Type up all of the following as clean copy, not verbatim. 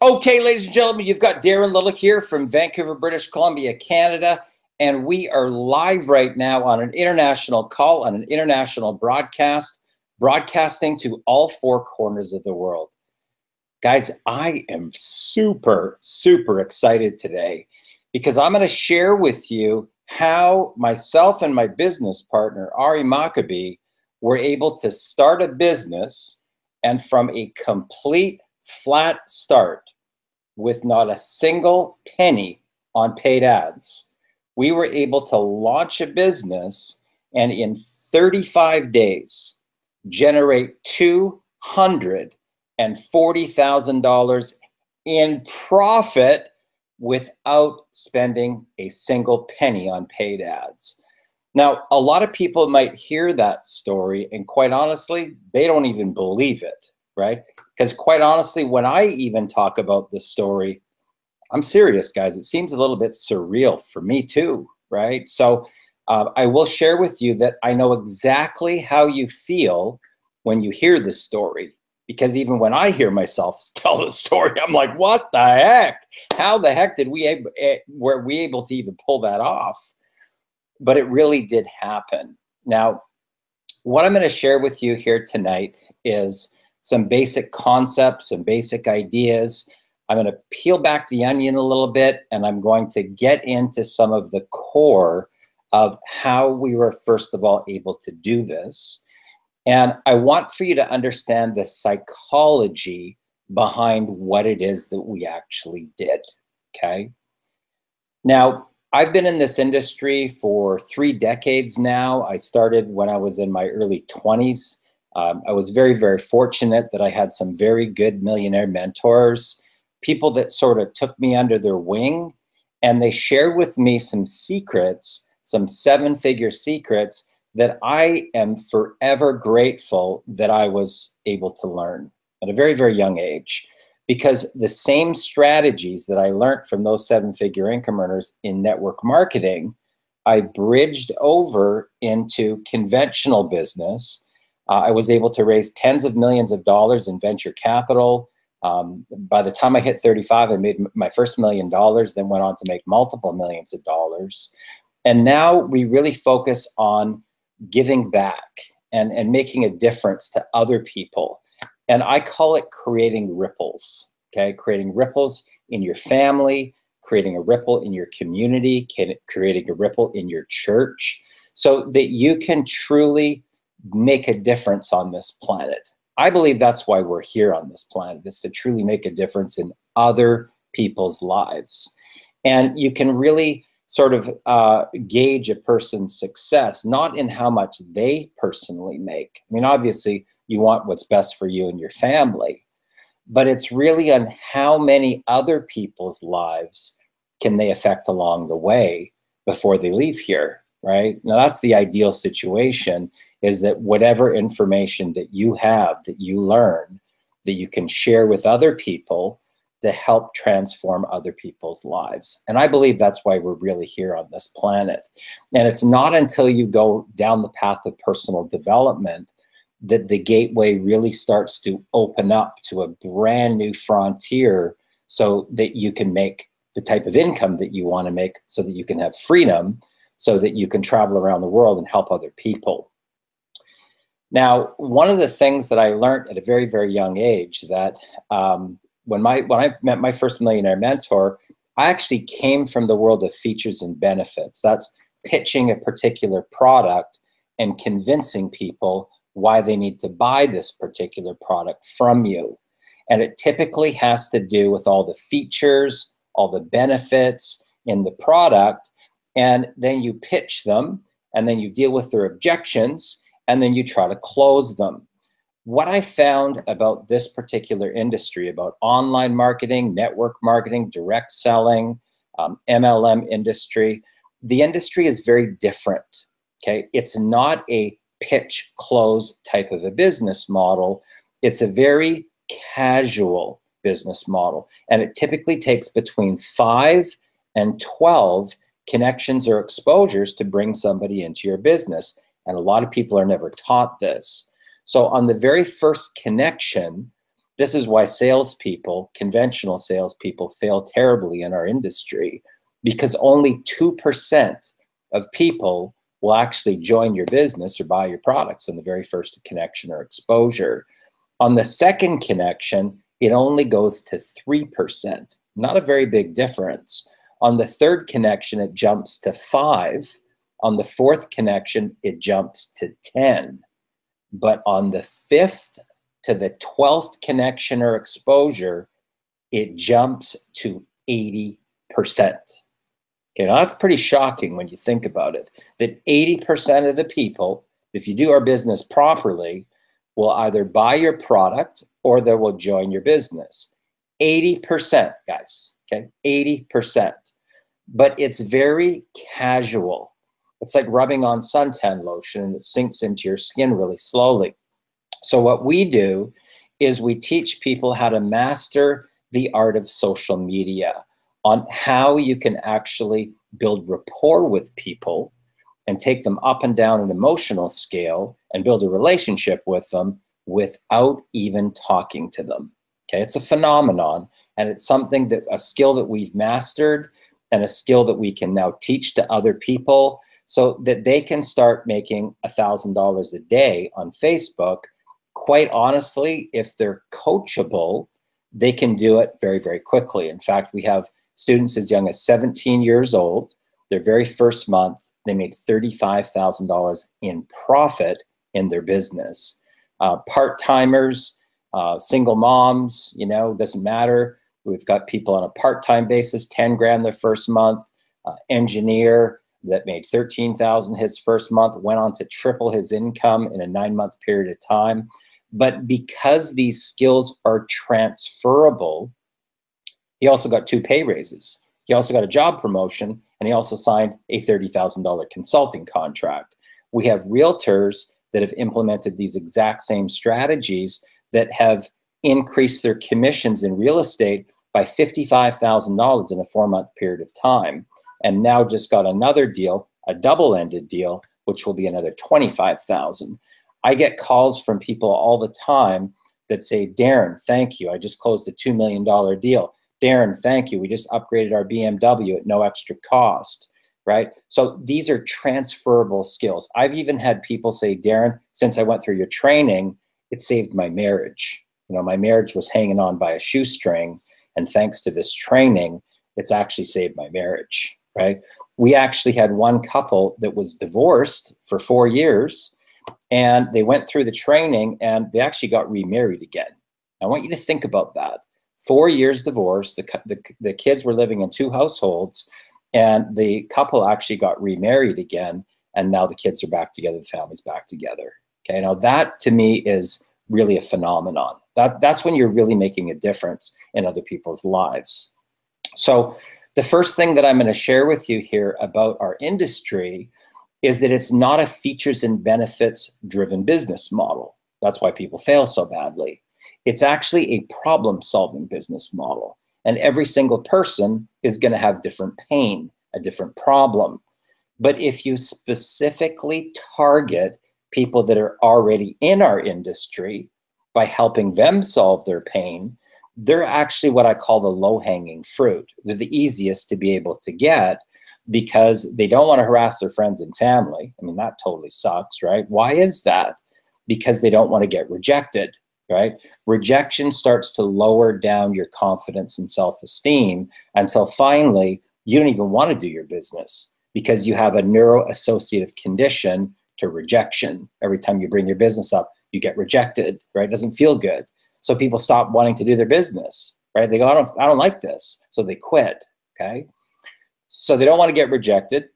Okay, ladies and gentlemen, you've got Darren Little here from Vancouver, British Columbia, Canada, and we are live right now on an international call, on an international broadcast, broadcasting to all four corners of the world. Guys, I am super excited today because I'm going to share with you how myself and my business partner, Ari Maccabee, were able to start a business and from a complete flat start with not a single penny on paid ads, we were able to launch a business and in 35 days generate $240,000 in profit without spending a single penny on paid ads. Now, a lot of people might hear that story and quite honestly, they don't even believe it, right? Because quite honestly, when I even talk about this story, I'm serious, guys. It seems a little bit surreal for me too, right? So I will share with you that I know exactly how you feel when you hear this story. Because even when I hear myself tell the story, I'm like, what the heck? How the heck were we able to even pull that off? But it really did happen. Now, what I'm going to share with you here tonight is some basic concepts, some basic ideas. I'm going to peel back the onion a little bit, and I'm going to get into some of the core of how we were, first of all, able to do this. And I want for you to understand the psychology behind what it is that we actually did, okay? Now, I've been in this industry for 3 decades now. I started when I was in my early 20s. I was very fortunate that I had some very good millionaire mentors, people that sort of took me under their wing, and they shared with me some secrets, some 7-figure secrets that I am forever grateful that I was able to learn at a very young age. Because the same strategies that I learned from those 7-figure income earners in network marketing, I bridged over into conventional business. I was able to raise tens of millions of dollars in venture capital. By the time I hit 35, I made my first $1 million, then went on to make multiple millions of dollars. And now we really focus on giving back and making a difference to other people. And I call it creating ripples, okay? Creating ripples in your family, creating a ripple in your community, creating a ripple in your church, so that you can truly make a difference on this planet. I believe that's why we're here on this planet, is to truly make a difference in other people's lives. And you can really sort of gauge a person's success, not in how much they personally make. I mean, obviously, you want what's best for you and your family, but it's really on how many other people's lives can they affect along the way before they leave here, right? Now, that's the ideal situation, is that whatever information that you have, that you learn, that you can share with other people to help transform other people's lives. And I believe that's why we're really here on this planet. And it's not until you go down the path of personal development that the gateway really starts to open up to a brand new frontier, so that you can make the type of income that you want to make, so that you can have freedom, so that you can travel around the world and help other people. Now, one of the things that I learned at a very young age, that when I met my first millionaire mentor, I actually came from the world of features and benefits. That's pitching a particular product and convincing people why they need to buy this particular product from you. And it typically has to do with all the features, all the benefits in the product, and then you pitch them, and then you deal with their objections, and then you try to close them. What I found about this particular industry, about online marketing, network marketing, direct selling, MLM industry, the industry is very different, okay? It's not a pitch close type of a business model. It's a very casual business model, and it typically takes between 5 and 12 connections or exposures to bring somebody into your business. And a lot of people are never taught this. So on the very first connection, This is why salespeople, conventional salespeople, fail terribly in our industry, because only 2% of people will actually join your business or buy your products on the very first connection or exposure. On the second connection, it only goes to 3%, not a very big difference. On the third connection, it jumps to 5. On the fourth connection, it jumps to 10. But on the 5th to the 12th connection or exposure, it jumps to 80%. Okay, now that's pretty shocking when you think about it, that 80% of the people, if you do our business properly, will either buy your product or they will join your business. 80%, guys, okay, 80%. But it's very casual. It's like rubbing on suntan lotion and it sinks into your skin really slowly. So what we do is we teach people how to master the art of social media, on how you can actually build rapport with people and take them up and down an emotional scale and build a relationship with them without even talking to them. Okay, it's a phenomenon, and it's something that, a skill that we've mastered and a skill that we can now teach to other people so that they can start making $1,000 a day on Facebook. Quite honestly, if they're coachable, they can do it very, very quickly. In fact, we have students as young as 17 years old. Their very first month, they made $35,000 in profit in their business. Part-timers, single moms, doesn't matter. We've got people on a part-time basis, 10 grand their first month. Engineer that made 13,000 his first month, went on to triple his income in a 9-month period of time. But because these skills are transferable, he also got 2 pay raises. He also got a job promotion, and he also signed a $30,000 consulting contract. We have realtors that have implemented these exact same strategies that have increased their commissions in real estate by $55,000 in a 4-month period of time, and now just got another deal, a double-ended deal, which will be another $25,000. I get calls from people all the time that say, Darren, thank you. I just closed a $2 million deal. Darren, thank you. We just upgraded our BMW at no extra cost, right? So these are transferable skills. I've even had people say, Darren, since I went through your training, it saved my marriage. My marriage was hanging on by a shoestring, and thanks to this training, it's actually saved my marriage, right? We actually had one couple that was divorced for 4 years, and they went through the training and they actually got remarried again. I want you to think about that. 4 years divorce, the kids were living in 2 households, and the couple actually got remarried again, and now the kids are back together, the family's back together. Okay, now that to me is really a phenomenon. That's when you're really making a difference in other people's lives. So the first thing that I'm going to share with you here about our industry is that it's not a features and benefits driven business model. That's why people fail so badly. It's actually a problem-solving business model. And every single person is going to have different pain, a different problem. But if you specifically target people that are already in our industry by helping them solve their pain, they're actually what I call the low-hanging fruit. They're the easiest to be able to get because they don't want to harass their friends and family. I mean, that totally sucks, right? Why is that? Because they don't want to get rejected. Right? Rejection starts to lower down your confidence and self-esteem until finally you don't even want to do your business because you have a neuroassociative condition to rejection. Every time you bring your business up, you get rejected, right? It doesn't feel good. So people stop wanting to do their business, right? They go, I don't like this. So they quit, okay? So they don't want to get rejected.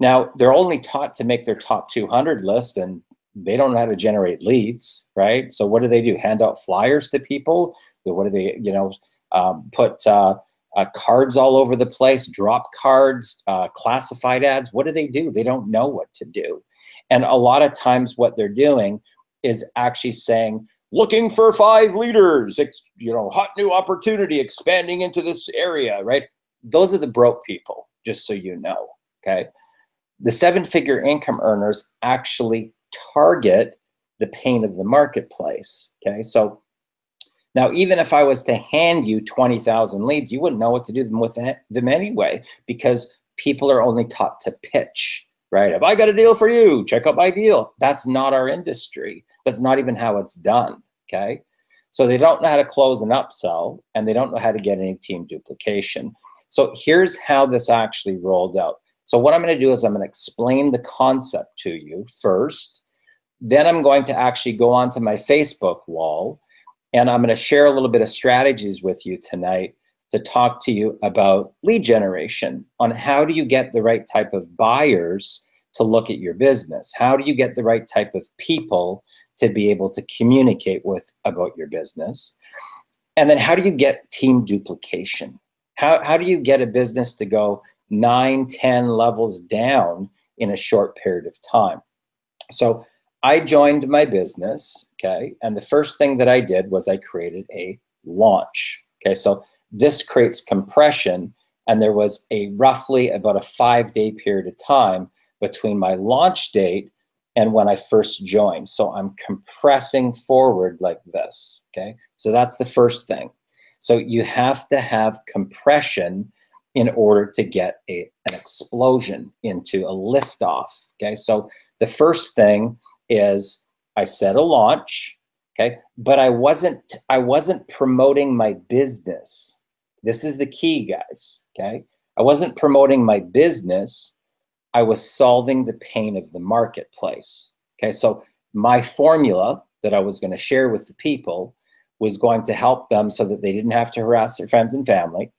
Now, they're only taught to make their top 200 list, and they don't know how to generate leads, right? So what do? Hand out flyers to people? What do they, put cards all over the place, drop cards, classified ads? What do? They don't know what to do. And a lot of times what they're doing is actually saying, looking for 5 leaders, hot new opportunity, expanding into this area, right? Those are the broke people, just so you know, okay? The 7-figure income earners actually target the pain of the marketplace, okay? So Now, even if I was to hand you 20,000 leads, you wouldn't know what to do with them anyway, because people are only taught to pitch, right? If I got a deal for you, check out my deal. That's not our industry. That's not even how it's done, okay? So they don't know how to close an upsell, and they don't know how to get any team duplication. So here's how this actually rolled out. So what I'm going to do is I'm going to explain the concept to you first. Then I'm going to actually go onto my Facebook wall, and I'm going to share a little bit of strategies with you tonight to talk to you about lead generation, on how do you get the right type of buyers to look at your business? How do you get the right type of people to be able to communicate with about your business? And then how do you get team duplication? How do you get a business to go 9, 10 levels down in a short period of time? So I joined my business, okay, and the first thing that I did was I created a launch, okay? So this creates compression, and there was a roughly about a 5-day period of time between my launch date and when I first joined. So I'm compressing forward like this, okay? So that's the first thing. So you have to have compression in order to get an explosion into a liftoff, okay? So the first thing is I set a launch, okay? But I wasn't promoting my business. This is the key, guys, okay? I wasn't promoting my business. I was solving the pain of the marketplace, okay? So my formula that I was going to share with the people was going to help them so that they didn't have to harass their friends and family.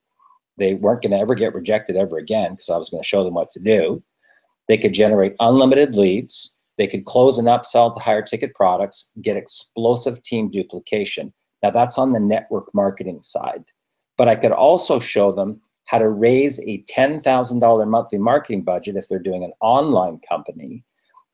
They weren't going to ever get rejected ever again, because I was going to show them what to do. They could generate unlimited leads. They could close and upsell to higher ticket products, get explosive team duplication. Now that's on the network marketing side. But I could also show them how to raise a $10,000 monthly marketing budget if they're doing an online company.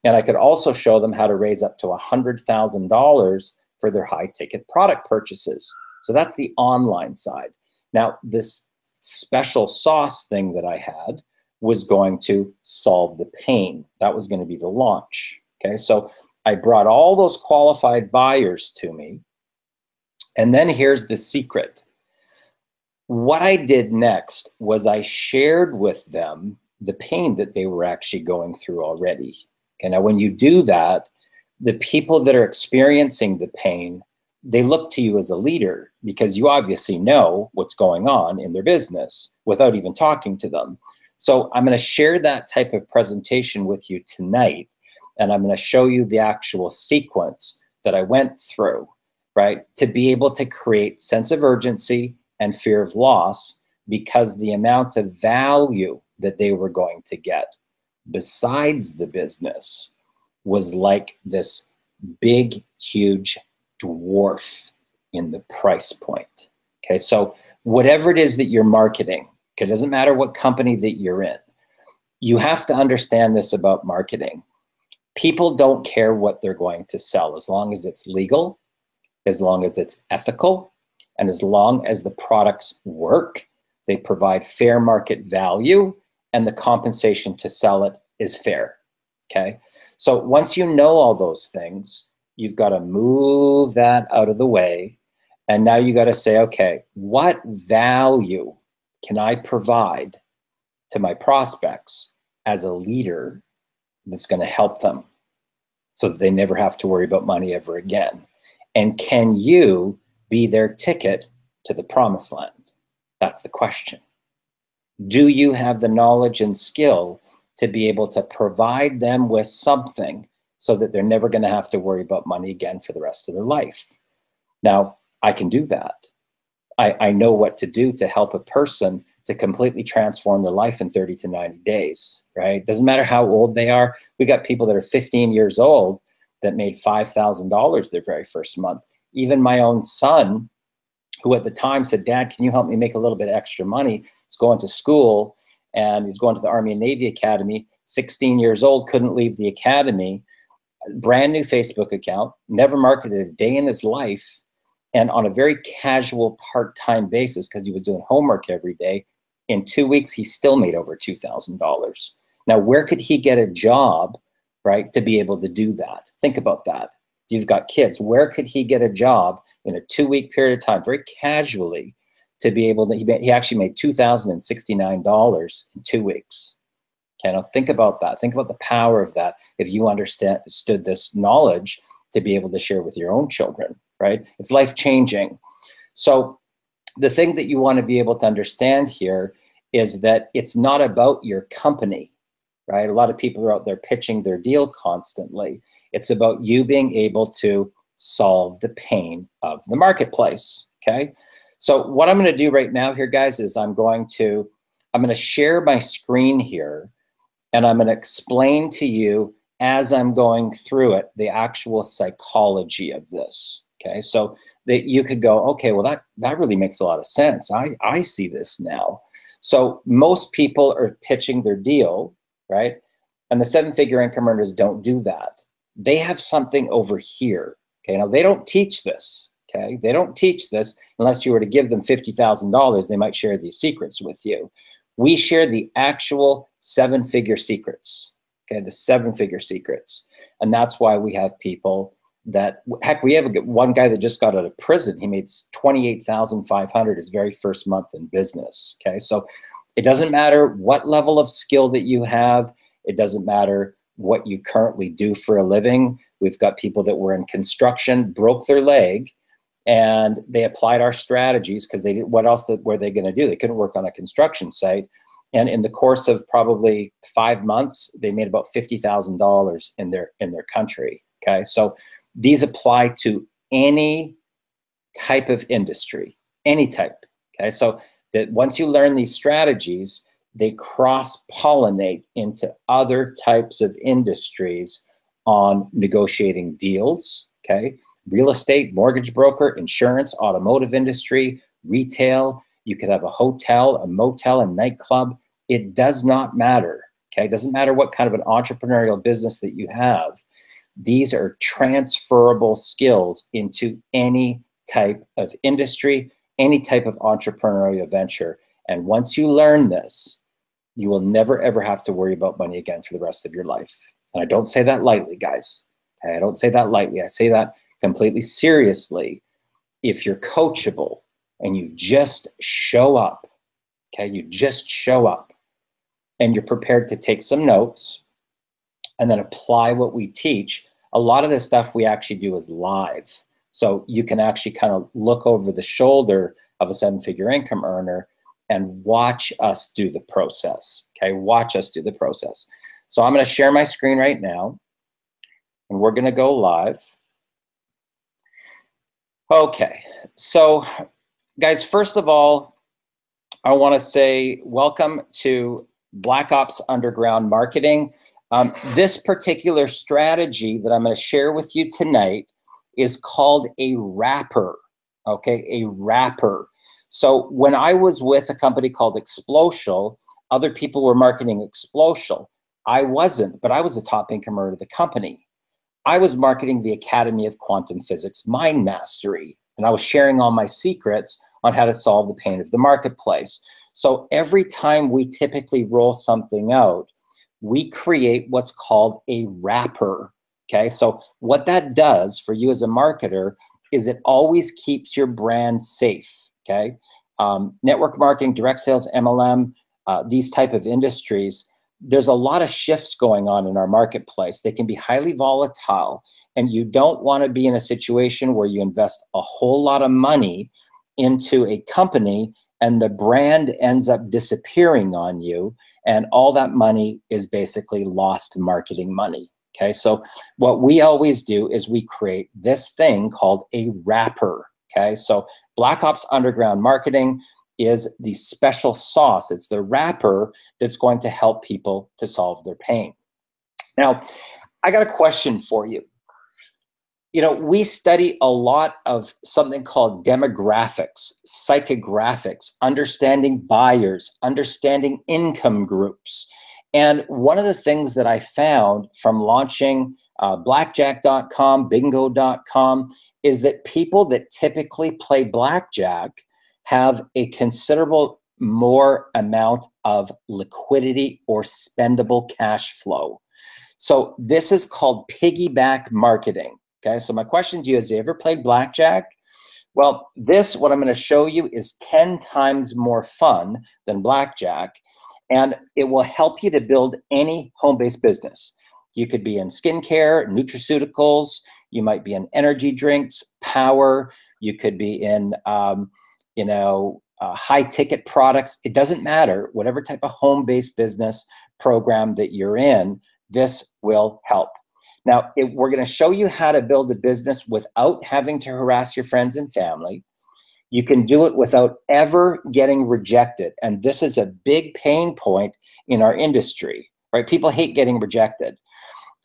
And I could also show them how to raise up to $100,000 for their high ticket product purchases. So that's the online side. Now, this special sauce thing that I had was going to solve the pain. That was going to be the launch. Okay, so I brought all those qualified buyers to me. And then here's the secret. What I did next was I shared with them the pain that they were actually going through already. Okay, now when you do that, the people that are experiencing the pain, they look to you as a leader, because you obviously know what's going on in their business without even talking to them. So I'm going to share that type of presentation with you tonight, and I'm going to show you the actual sequence that I went through, right, to be able to create sense of urgency and fear of loss, because the amount of value that they were going to get besides the business was like this big, huge dwarf in the price point. Okay, so whatever it is that you're marketing, it doesn't matter what company that you're in, you have to understand this about marketing. People don't care what they're going to sell as long as it's legal, as long as it's ethical, and as long as the products work, they provide fair market value, and the compensation to sell it is fair, okay? So once you know all those things, you've got to move that out of the way, and now you got to say, okay, what value can I provide to my prospects as a leader that's going to help them so that they never have to worry about money ever again? And can you be their ticket to the promised land? That's the question. Do you have the knowledge and skill to be able to provide them with something so that they're never going to have to worry about money again for the rest of their life? Now, I can do that. I know what to do to help a person to completely transform their life in 30 to 90 days, right? Doesn't matter how old they are. We got people that are 15 years old that made $5,000 their very first month. Even my own son, who at the time said, Dad, can you help me make a little bit extra money? He's going to school, and he's going to the Army and Navy Academy, 16 years old, couldn't leave the academy, brand new Facebook account, never marketed a day in his life, and on a very casual part-time basis, because he was doing homework every day, in 2 weeks, he still made over $2,000. Now, where could he get a job, right, to be able to do that? Think about that. You've got kids. Where could he get a job in a 2-week period of time, very casually, to be able to, he actually made $2,069 in 2 weeks. Okay, now think about that. Think about the power of that if you understood this knowledge to be able to share with your own children, right? It's life-changing. So the thing that you want to be able to understand here is that it's not about your company, right? A lot of people are out there pitching their deal constantly. It's about you being able to solve the pain of the marketplace, okay? So what I'm going to do right now here, guys, is I'm going to share my screen here, and I'm going to explain to you as I'm going through it, the actual psychology of this, okay? So that you could go, okay, well, that really makes a lot of sense. I see this now. So most people are pitching their deal, right? And the 7-figure income earners don't do that. They have something over here, okay? Now, they don't teach this, okay? They don't teach this unless you were to give them $50,000, they might share these secrets with you. We share the actual 7-figure secrets, okay? The 7-figure secrets. And that's why we have people that, heck, we have one guy that just got out of prison. He made $28,500 his very first month in business, okay? So it doesn't matter what level of skill that you have. It doesn't matter what you currently do for a living. We've got people that were in construction, broke their leg, and they applied our strategies because they did, what else were they going to do? They couldn't work on a construction site. And in the course of probably 5 months, they made about $50,000 in their country, okay? So these apply to any type of industry, any type, okay? So that once you learn these strategies, they cross-pollinate into other types of industries on negotiating deals, okay? Real estate, mortgage broker, insurance, automotive industry, retail. You could have a hotel, a motel, a nightclub. It does not matter, okay? It doesn't matter what kind of an entrepreneurial business that you have. These are transferable skills into any type of industry, any type of entrepreneurial venture. And once you learn this, you will never, ever have to worry about money again for the rest of your life. And I don't say that lightly, guys. Okay? I don't say that lightly. I say that completely seriously. If you're coachable and you just show up, okay, you just show up and you're prepared to take some notes and then apply what we teach. A lot of this stuff we actually do is live. So you can actually kind of look over the shoulder of a 7-figure income earner and watch us do the process, okay? Watch us do the process. So I'm going to share my screen right now, and we're going to go live. Okay, so guys, first of all, I want to say welcome to Black Ops Underground Marketing. This particular strategy that I'm going to share with you tonight is called a wrapper, okay? A wrapper. So when I was with a company called Explosial, other people were marketing Explosial. I wasn't, but I was the top income earner of the company. I was marketing the Academy of Quantum Physics Mind Mastery, and I was sharing all my secrets on how to solve the pain of the marketplace. So every time we typically roll something out, we create what's called a wrapper, okay? So what that does for you as a marketer is it always keeps your brand safe, okay? Network marketing, direct sales, MLM, these type of industries, there's a lot of shifts going on in our marketplace. They can be highly volatile, and you don't want to be in a situation where you invest a whole lot of money into a company and the brand ends up disappearing on you, and all that money is basically lost marketing money, okay? So what we always do is we create this thing called a wrapper, okay? So Black Ops Underground Marketing is the special sauce. It's the wrapper that's going to help people to solve their pain. Now, I got a question for you. You know, we study a lot of something called demographics, psychographics, understanding buyers, understanding income groups. And one of the things that I found from launching blackjack.com, bingo.com, is that people that typically play blackjack have a considerable more amount of liquidity or spendable cash flow. So this is called piggyback marketing. Okay, so my question to you is, have you ever played blackjack? Well, what I'm going to show you is 10 times more fun than blackjack, and it will help you to build any home-based business. You could be in skincare, nutraceuticals, you might be in energy drinks, power, you could be in, high-ticket products. It doesn't matter. Whatever type of home-based business program that you're in, this will help. Now, we're going to show you how to build a business without having to harass your friends and family. You can do it without ever getting rejected. And this is a big pain point in our industry, right? People hate getting rejected.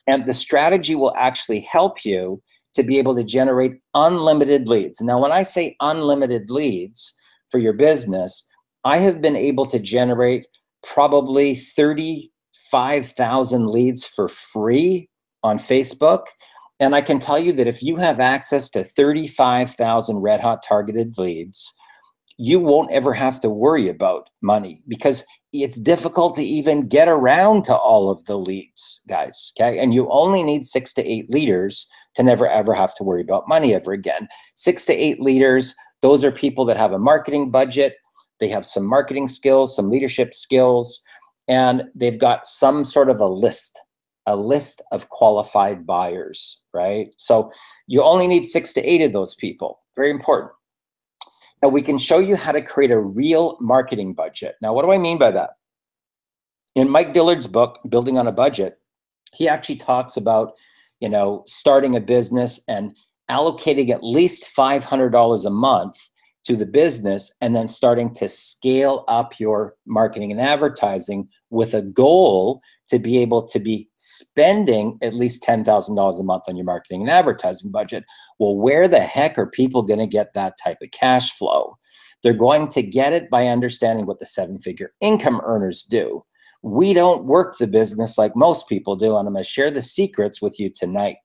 And the strategy will actually help you to be able to generate unlimited leads. Now, when I say unlimited leads for your business, I have been able to generate probably 35,000 leads for free on Facebook. And I can tell you that if you have access to 35,000 red hot targeted leads, you won't ever have to worry about money, because it's difficult to even get around to all of the leads, guys, okay? And you only need 6 to 8 leaders to never ever have to worry about money ever again. 6 to 8 leaders, those are people that have a marketing budget, they have some marketing skills, some leadership skills, and they've got some sort of a list of qualified buyers, right? So you only need 6 to 8 of those people. Very important. Now, we can show you how to create a real marketing budget. Now, what do I mean by that? In Mike Dillard's book, Building on a Budget, he actually talks about, starting a business and allocating at least $500 a month to the business, and then starting to scale up your marketing and advertising with a goal to be able to be spending at least $10,000 a month on your marketing and advertising budget. Well, where the heck are people going to get that type of cash flow? They're going to get it by understanding what the 7-figure income earners do. We don't work the business like most people do, and I'm going to share the secrets with you tonight.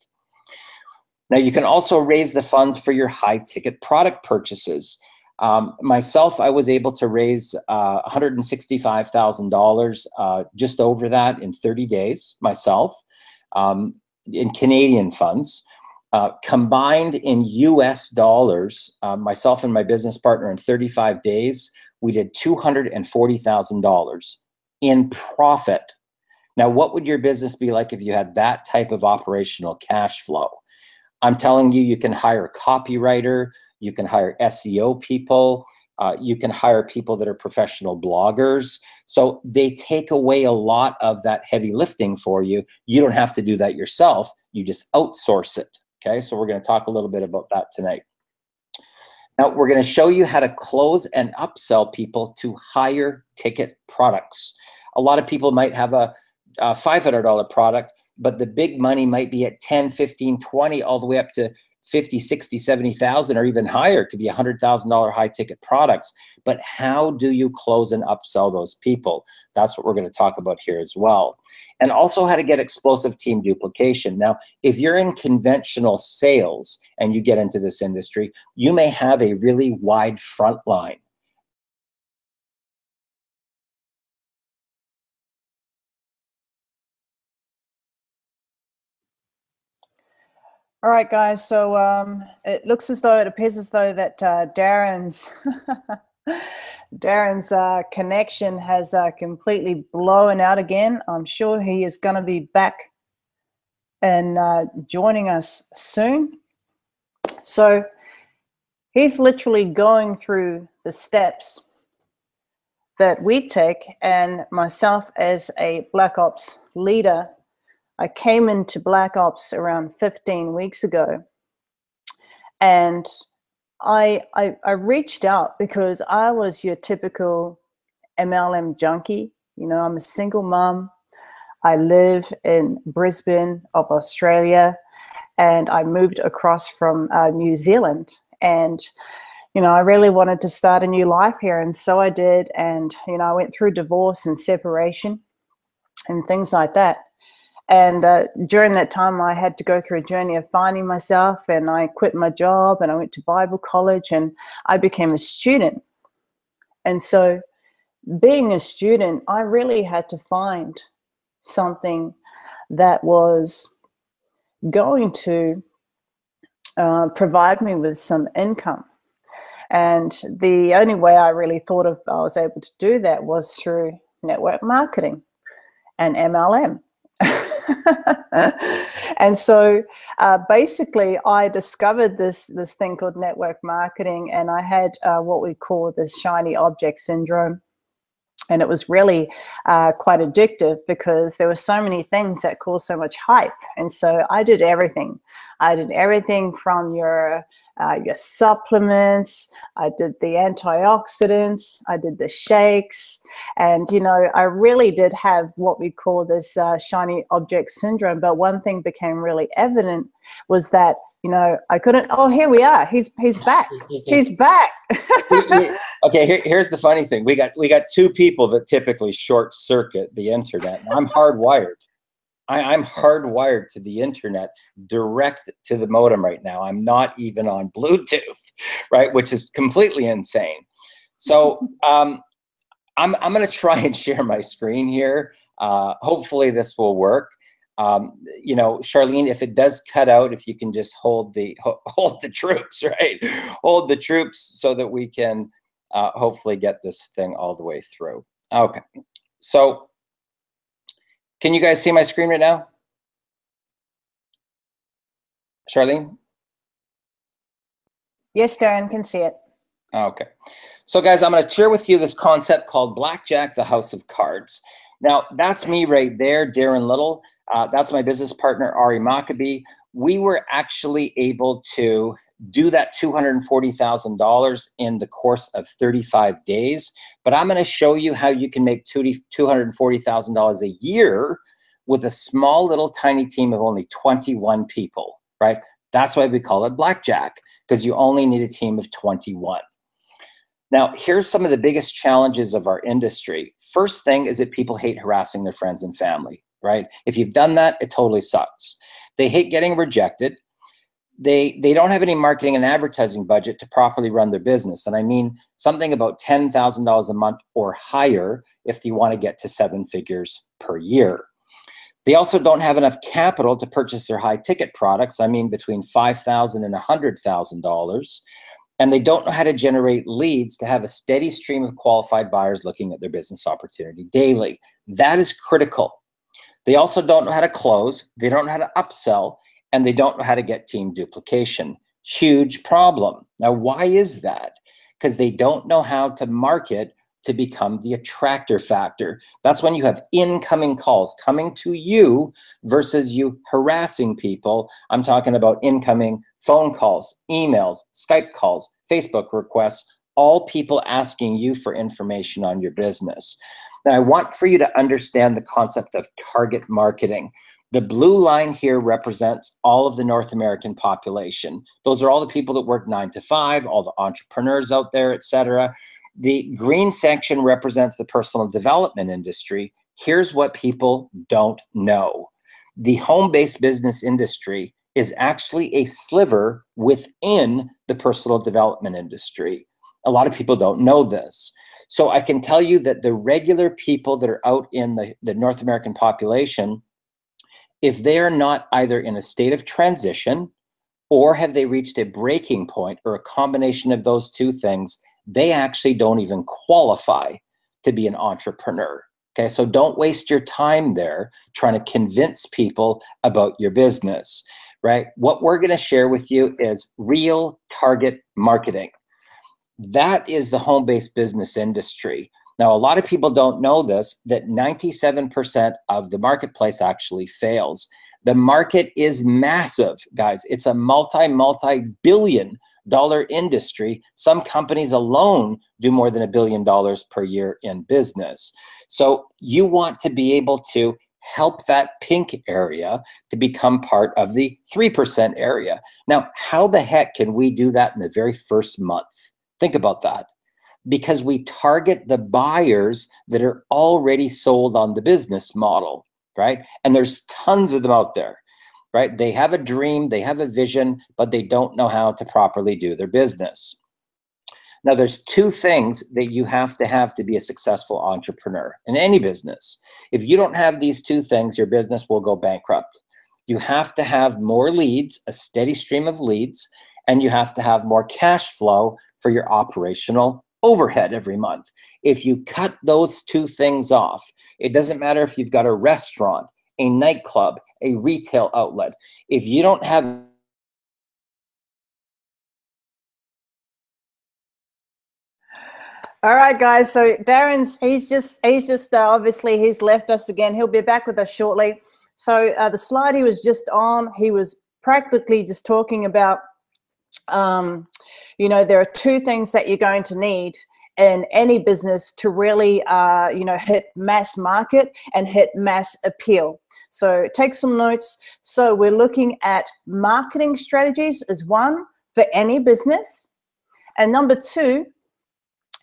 Now, you can also raise the funds for your high-ticket product purchases. Myself, I was able to raise $165,000, just over that in 30 days, myself, in Canadian funds. Combined in US dollars, myself and my business partner, in 35 days, we did $240,000 in profit. Now, what would your business be like if you had that type of operational cash flow? I'm telling you, you can hire a copywriter, you can hire SEO people, you can hire people that are professional bloggers. So they take away a lot of that heavy lifting for you. You don't have to do that yourself. You just outsource it. Okay, so we're going to talk a little bit about that tonight. Now, we're going to show you how to close and upsell people to higher ticket products. A lot of people might have a $500 product, but the big money might be at 10, 15, 20, all the way up to 50, 60, 70,000, or even higher. It could be $100,000 high ticket products. But how do you close and upsell those people? That's what we're going to talk about here as well. And also how to get explosive team duplication. Now, if you're in conventional sales and you get into this industry, you may have a really wide front line. All right, guys, so it appears as though that Darren's connection has completely blown out again. I'm sure he is going to be back and joining us soon. So he's literally going through the steps that we take, and myself as a Black Ops leader, I came into Black Ops around 15 weeks ago, and I reached out because I was your typical MLM junkie. I'm a single mom. I live in Brisbane of Australia, and I moved across from New Zealand. And, I really wanted to start a new life here, and so I did. And, I went through divorce and separation and things like that. And during that time, I had to go through a journey of finding myself, and I quit my job, and I went to Bible college, and I became a student. And so being a student, I really had to find something that was going to provide me with some income. And the only way I really thought of I was able to do that was through network marketing and MLM. And so basically I discovered this thing called network marketing, and I had what we call this shiny object syndrome. And it was really quite addictive because there were so many things that caused so much hype. And so I did everything. I did everything from your supplements, I did the antioxidants, I did the shakes. And, you know, I really did have what we call this shiny object syndrome. But one thing became really evident was that, you know, I couldn't, oh, here we are. He's back. He's back. Okay, here's the funny thing. We got two people that typically short circuit the internet. I'm hardwired. I'm hardwired to the internet, direct to the modem right now. I'm not even on Bluetooth, right? Which is completely insane. So I'm going to try and share my screen here. Hopefully this will work. You know, Charlene, if it does cut out, if you can just hold the troops, right? Hold the troops so that we can hopefully get this thing all the way through. Okay, so can you guys see my screen right now? Charlene? Yes, Darren, can see it. Okay. So guys, I'm going to share with you this concept called Blackjack, the House of Cards. Now, that's me right there, Darren Little. That's my business partner, Ari Maccabee. We were actually able to do that $240,000 in the course of 35 days. But I'm going to show you how you can make $240,000 a year with a small little tiny team of only 21 people, right? That's why we call it Blackjack, because you only need a team of 21. Now, here's some of the biggest challenges of our industry. First thing is that people hate harassing their friends and family, right? If you've done that, it totally sucks. They hate getting rejected. They don't have any marketing and advertising budget to properly run their business. And I mean something about $10,000 a month or higher if you want to get to 7 figures per year. They also don't have enough capital to purchase their high ticket products. I mean between $5,000 and $100,000. And they don't know how to generate leads to have a steady stream of qualified buyers looking at their business opportunity daily. That is critical. They also don't know how to close. They don't know how to upsell. And they don't know how to get team duplication. Huge problem. Now, why is that? Because they don't know how to market to become the attractor factor. That's when you have incoming calls coming to you versus you harassing people. I'm talking about incoming phone calls, emails, Skype calls, Facebook requests, all people asking you for information on your business. Now, I want for you to understand the concept of target marketing. The blue line here represents all of the North American population. Those are all the people that work 9 to 5, all the entrepreneurs out there, etc. The green section represents the personal development industry. Here's what people don't know. The home-based business industry is actually a sliver within the personal development industry. A lot of people don't know this. So I can tell you that the regular people that are out in the North American population, if they are not either in a state of transition or have they reached a breaking point or a combination of those two things, they actually don't even qualify to be an entrepreneur. Okay, so don't waste your time there trying to convince people about your business, right? What we're going to share with you is real target marketing. That is the home-based business industry. Now, a lot of people don't know this, that 97% of the marketplace actually fails. The market is massive, guys. It's a multi-billion dollar industry. Some companies alone do more than $1 billion per year in business. So you want to be able to help that pink area to become part of the 3% area. Now, how the heck can we do that in the very first month? Think about that. Because we target the buyers that are already sold on the business model, right? And there's tons of them out there, right? They have a dream, they have a vision, but they don't know how to properly do their business. Now, there's two things that you have to be a successful entrepreneur in any business. If you don't have these two things, your business will go bankrupt. You have to have more leads, a steady stream of leads, and you have to have more cash flow for your operational overhead every month. If you cut those two things off, it doesn't matter if you've got a restaurant, a nightclub, a retail outlet. If you don't have All right, guys. So Darren's, he's just obviously he's left us again. He'll be back with us shortly. So the slide he was just on, he was practically just talking about, you know, there are two things that you're going to need in any business to really, you know, hit mass market and hit mass appeal. So take some notes. So we're looking at marketing strategies as one for any business. And number two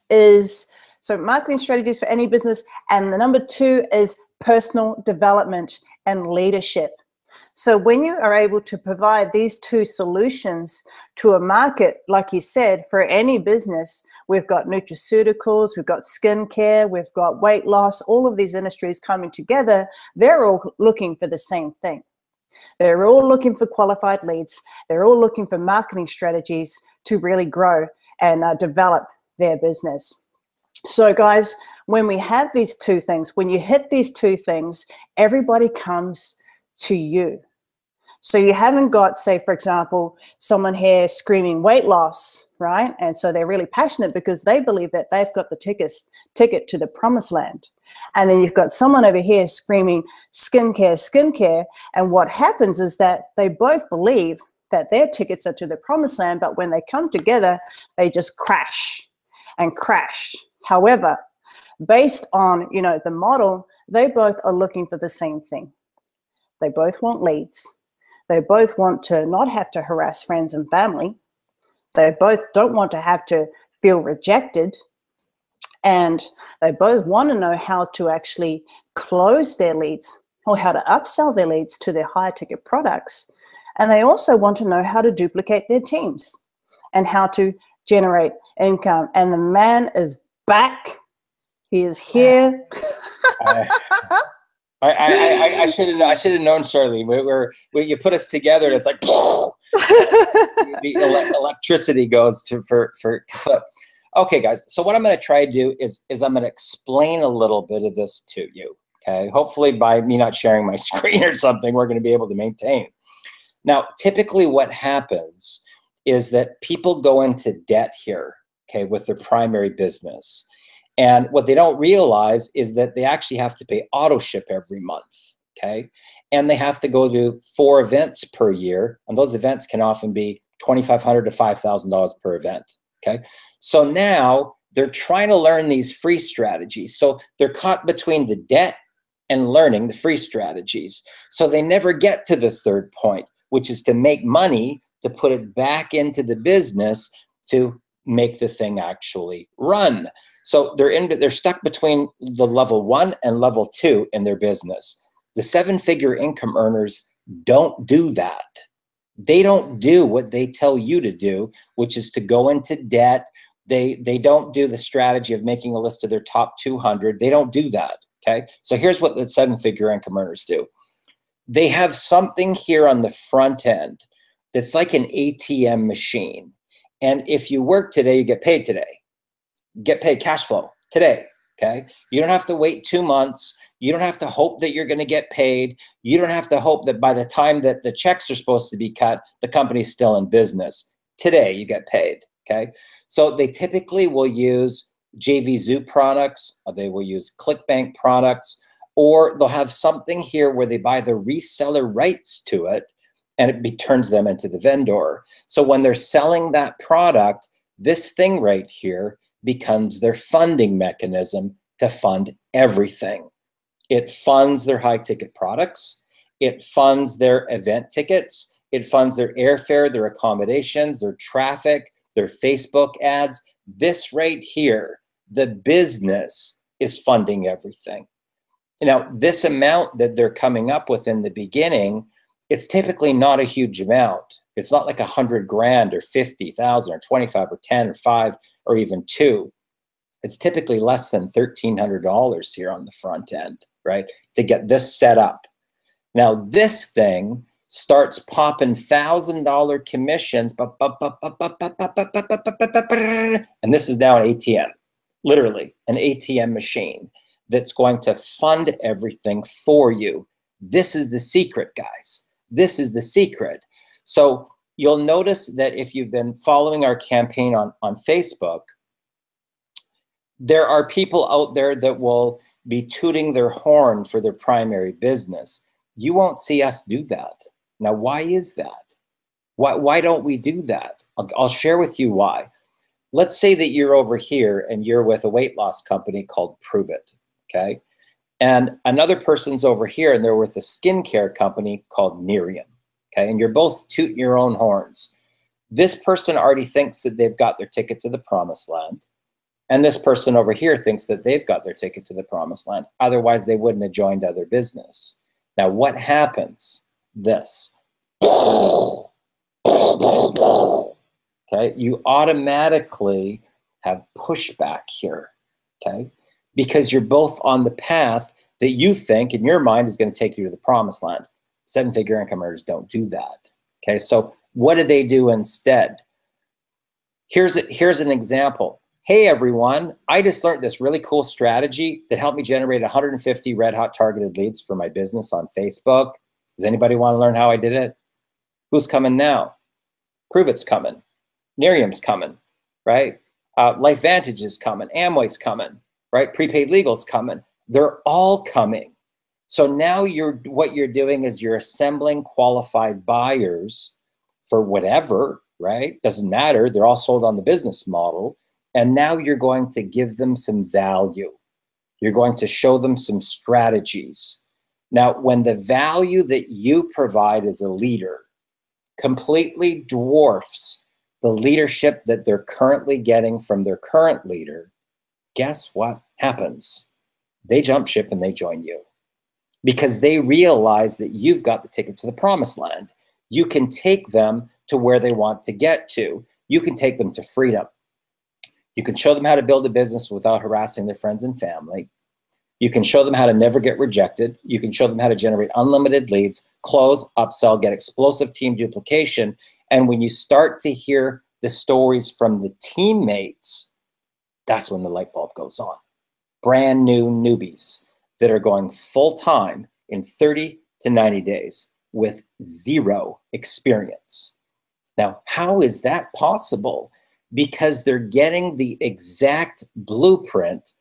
is, so marketing strategies for any business. And the number two is personal development and leadership. So when you are able to provide these two solutions to a market, like you said, for any business, we've got nutraceuticals, we've got skincare, we've got weight loss, all of these industries coming together, they're all looking for the same thing. They're all looking for qualified leads. They're all looking for marketing strategies to really grow and develop their business. So guys, when we have these two things, when you hit these two things, everybody comes to you. So you haven't got, say, for example, someone here screaming weight loss, right? And so they're really passionate because they believe that they've got the ticket to the promised land. And then you've got someone over here screaming skincare. And what happens is that they both believe that their tickets are to the promised land, but when they come together, they just crash and crash. However, based on, you know, the model, they both are looking for the same thing. They both want leads. They both want to not have to harass friends and family. They both don't want to have to feel rejected. And they both want to know how to actually close their leads or how to upsell their leads to their higher ticket products. And they also want to know how to duplicate their teams and how to generate income. And the man is back. He is here. I should have known, Charlene. Where you put us together, and it's like the electricity goes to for. Okay, guys. So what I'm going to try to do is I'm going to explain a little bit of this to you. Okay. Hopefully, by me not sharing my screen or something, we're going to be able to maintain. Now, typically, what happens is that people go into debt here, okay, with their primary business. And what they don't realize is that they actually have to pay auto ship every month, okay? And they have to go to 4 events per year, and those events can often be $2,500 to $5,000 per event, okay? So now they're trying to learn these free strategies. So they're caught between the debt and learning the free strategies. So they never get to the third point, which is to make money to put it back into the business to make the thing actually run. So they're stuck between the level 1 and level 2 in their business. The 7-figure income earners don't do that. They don't do what they tell you to do, which is to go into debt. They don't do the strategy of making a list of their top 200. They don't do that, okay? So here's what the 7-figure income earners do. They have something here on the front end that's like an ATM machine. And if you work today, you get paid today. Get paid cash flow today, okay? You don't have to wait 2 months. You don't have to hope that you're going to get paid. You don't have to hope that by the time that the checks are supposed to be cut, the company's still in business. Today, you get paid, okay? So they typically will use JVZoo products, or they will use ClickBank products, or they'll have something here where they buy the reseller rights to it, and it turns them into the vendor. So when they're selling that product, this thing right here becomes their funding mechanism to fund everything. It funds their high ticket products. It funds their event tickets. It funds their airfare, their accommodations, their traffic, their Facebook ads. This right here, the business is funding everything. Now, this amount that they're coming up with in the beginning, it's typically not a huge amount. It's not like $100,000 or 50,000 or 25 or 10 or 5 or even 2. It's typically less than $1,300 here on the front end, right? To get this set up. Now this thing starts popping $1,000 commissions, and this is now an ATM, literally an ATM machine that's going to fund everything for you. This is the secret, guys. This is the secret. So you'll notice that if you've been following our campaign on Facebook, there are people out there that will be tooting their horn for their primary business. You won't see us do that. Now, why is that? Why don't we do that? I'll share with you why. Let's say that you're over here and you're with a weight loss company called Prove It, okay? And another person's over here and they're with a skincare company called Miriam, okay? And you're both tooting your own horns. This person already thinks that they've got their ticket to the promised land. And this person over here thinks that they've got their ticket to the promised land. Otherwise, they wouldn't have joined other business. Now, what happens? This. Okay, you automatically have pushback here, okay? Because you're both on the path that you think in your mind is going to take you to the promised land. Seven-figure income earners don't do that, okay? So what do they do instead? Here's an example. Hey, everyone, I just learned this really cool strategy that helped me generate 150 red-hot targeted leads for my business on Facebook. Does anybody want to learn how I did it? Who's coming now? Prove It's coming. Miriam's coming, right? LifeVantage is coming. Amway's coming, right? Prepaid Legal's coming. They're all coming. So now what you're doing is you're assembling qualified buyers for whatever, right? Doesn't matter. They're all sold on the business model. And now you're going to give them some value. You're going to show them some strategies. Now, when the value that you provide as a leader completely dwarfs the leadership that they're currently getting from their current leader, guess what happens? They jump ship and they join you because they realize that you've got the ticket to the promised land. You can take them to where they want to get to. You can take them to freedom. You can show them how to build a business without harassing their friends and family. You can show them how to never get rejected. You can show them how to generate unlimited leads, close, upsell, get explosive team duplication. And when you start to hear the stories from the teammates, that's when the light bulb goes on. Brand new newbies that are going full-time in 30 to 90 days with zero experience. Now, how is that possible? Because they're getting the exact blueprint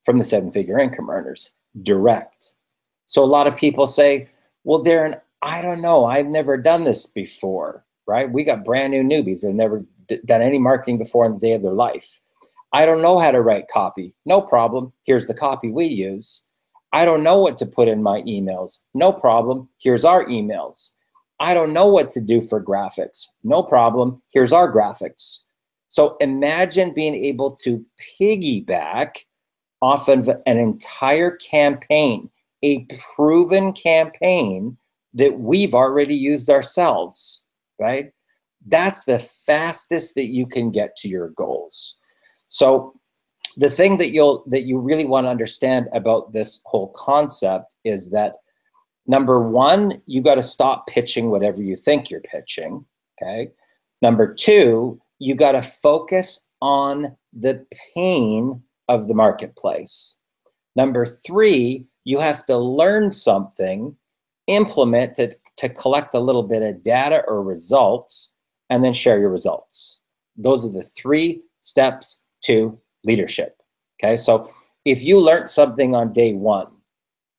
from the seven-figure income earners direct. So a lot of people say, well, Darren, I don't know. I've never done this before, right? We got brand new newbies that have never done any marketing before in the day of their life. I don't know how to write copy. No problem. Here's the copy we use. I don't know what to put in my emails. No problem. Here's our emails. I don't know what to do for graphics. No problem. Here's our graphics. So imagine being able to piggyback off of an entire campaign, a proven campaign that we've already used ourselves, right? That's the fastest that you can get to your goals. So the thing that you really want to understand about this whole concept is that, number one, you got to stop pitching whatever you think you're pitching, okay? Number two, you got to focus on the pain of the marketplace. Number three, you have to learn something, implement it to collect a little bit of data or results, and then share your results. Those are the 3 steps to leadership, okay? So if you learned something on day 1,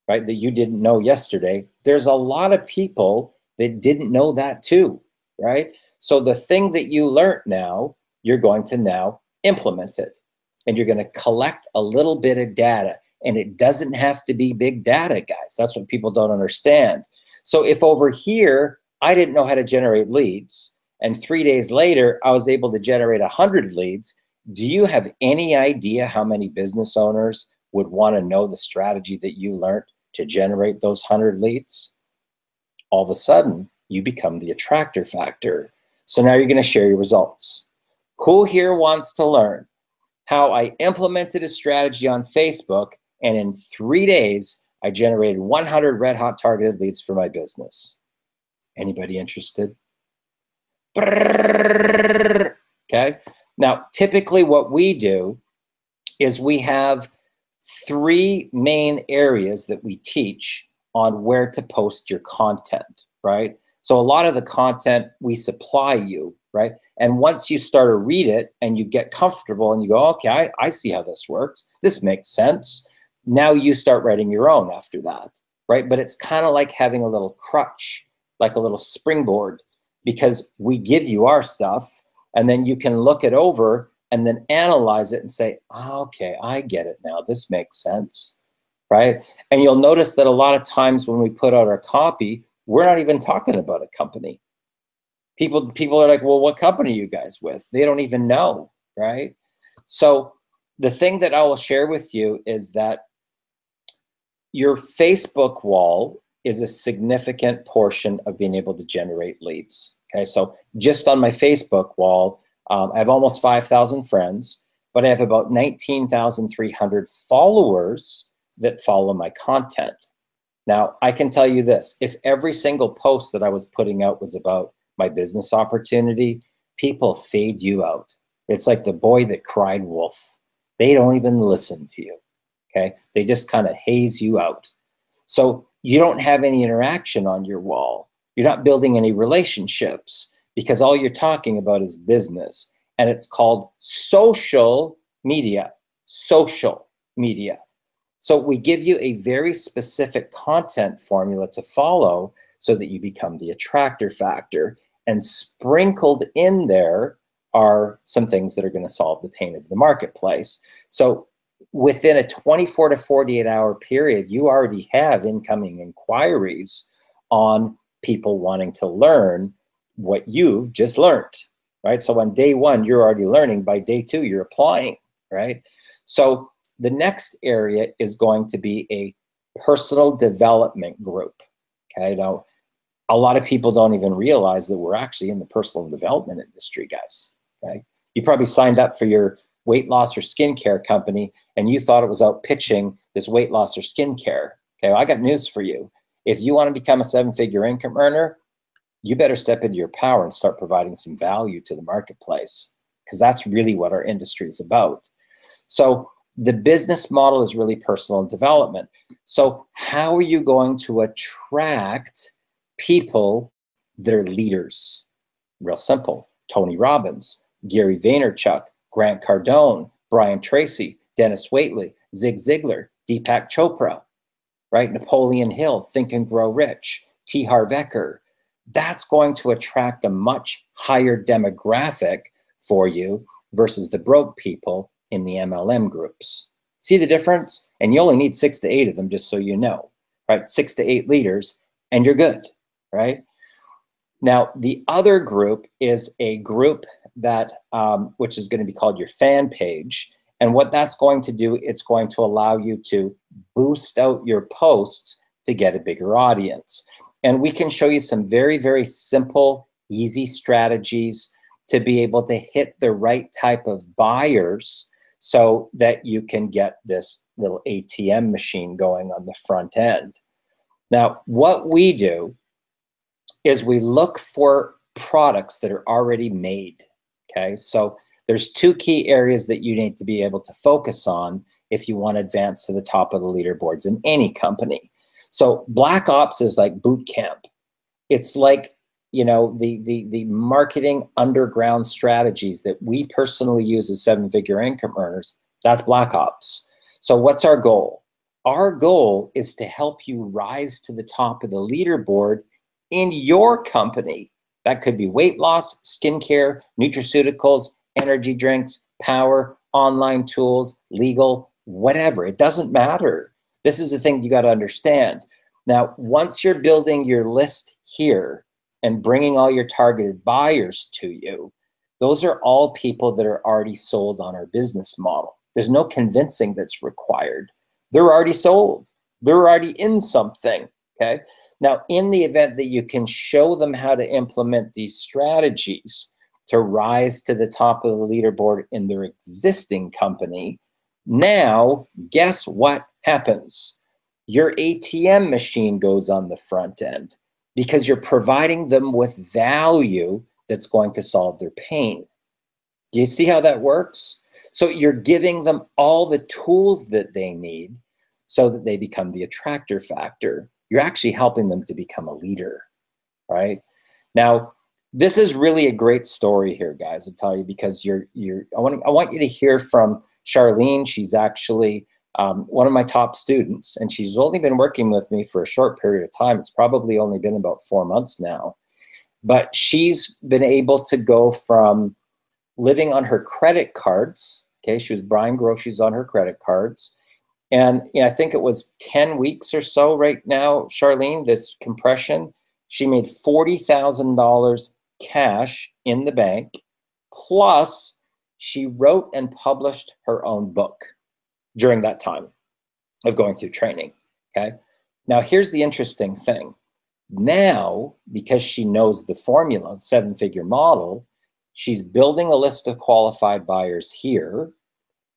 right, that you didn't know yesterday, there's a lot of people that didn't know that too, right? So the thing that you learned now, you're going to now implement it. And you're going to collect a little bit of data. And it doesn't have to be big data, guys. That's what people don't understand. So if over here, I didn't know how to generate leads, and 3 days later, I was able to generate 100 leads, do you have any idea how many business owners would want to know the strategy that you learned to generate those 100 leads? All of a sudden, you become the attractor factor. So now you're going to share your results. Who here wants to learn how I implemented a strategy on Facebook, and in 3 days, I generated 100 red hot targeted leads for my business? Anybody interested? Okay. Now, typically what we do is we have 3 main areas that we teach on where to post your content, right? So a lot of the content we supply you, right? And once you start to read it and you get comfortable and you go, okay, I see how this works. This makes sense. Now you start writing your own after that, right? But it's kind of like having a little crutch, like a little springboard, because we give you our stuff and then you can look it over and then analyze it and say, oh, okay, I get it now. This makes sense, right? And you'll notice that a lot of times when we put out our copy, we're not even talking about a company. People are like, well, what company are you guys with? They don't even know, right? So the thing that I will share with you is that your Facebook wall is a significant portion of being able to generate leads. Okay, so just on my Facebook wall, I have almost 5,000 friends, but I have about 19,300 followers that follow my content. Now, I can tell you this, if every single post that I was putting out was about my business opportunity, people fade you out. It's like the boy that cried wolf. They don't even listen to you, okay? They just kind of haze you out. So you don't have any interaction on your wall. You're not building any relationships because all you're talking about is business. And it's called social media. Social media. So we give you a very specific content formula to follow so that you become the attractor factor. And sprinkled in there are some things that are going to solve the pain of the marketplace. So within a 24 to 48 hour period, you already have incoming inquiries on people wanting to learn what you've just learned, right? So on day 1, you're already learning. By day 2, you're applying, right? So the next area is going to be a personal development group, okay? Now, a lot of people don't even realize that we're actually in the personal development industry, guys, okay? You probably signed up for your weight loss or skincare company and you thought it was out pitching this weight loss or skincare. Okay, well, I got news for you. If you want to become a 7-figure income earner, you better step into your power and start providing some value to the marketplace, because that's really what our industry is about. So the business model is really personal development. So how are you going to attract people that are leaders? Real simple. Tony Robbins, Gary Vaynerchuk, Grant Cardone, Brian Tracy, Dennis Waitley, Zig Ziglar, Deepak Chopra, right? Napoleon Hill, Think and Grow Rich, T. Harv Eker. That's going to attract a much higher demographic for you versus the broke people in the MLM groups. See the difference? And you only need 6 to 8 of them, just so you know, right? 6 to 8 leaders, and you're good, right? Now, the other group is a group that, which is going to be called your fan page. And what that's going to do, it's going to allow you to boost out your posts to get a bigger audience. And we can show you some very, very simple, easy strategies to be able to hit the right type of buyers so that you can get this little ATM machine going on the front end. Now, what we do is we look for products that are already made, okay? So there's 2 key areas that you need to be able to focus on if you want to advance to the top of the leaderboards in any company. So Black Ops is like boot camp. It's like, you know, the marketing underground strategies that we personally use as 7-figure income earners. That's Black Ops. So what's our goal? Our goal is to help you rise to the top of the leaderboard in your company. That could be weight loss, skincare, nutraceuticals, energy drinks, power, online tools, legal, whatever. It doesn't matter. This is the thing you got to understand. Now, once you're building your list here and bringing all your targeted buyers to you, those are all people that are already sold on our business model. There's no convincing that's required. They're already sold. They're already in something, okay? Now, in the event that you can show them how to implement these strategies to rise to the top of the leaderboard in their existing company, now, guess what happens? Your ATM machine goes on the front end. because you're providing them with value that's going to solve their pain. Do you see how that works? So you're giving them all the tools that they need so that they become the attractor factor. You're actually helping them to become a leader, right? Now, this is really a great story here, guys, I'll tell you, because I want you to hear from Charlene. She's actually one of my top students, and she's only been working with me for a short period of time. It's probably only been about 4 months now, but she's been able to go from living on her credit cards. Okay, she was buying groceries on her credit cards. And I think it was 10 weeks or so right now, Charlene, this compression, she made $40,000 cash in the bank, plus she wrote and published her own book during that time of going through training, okay? Now, here's the interesting thing. Now, because she knows the formula, the 7-figure model, she's building a list of qualified buyers here.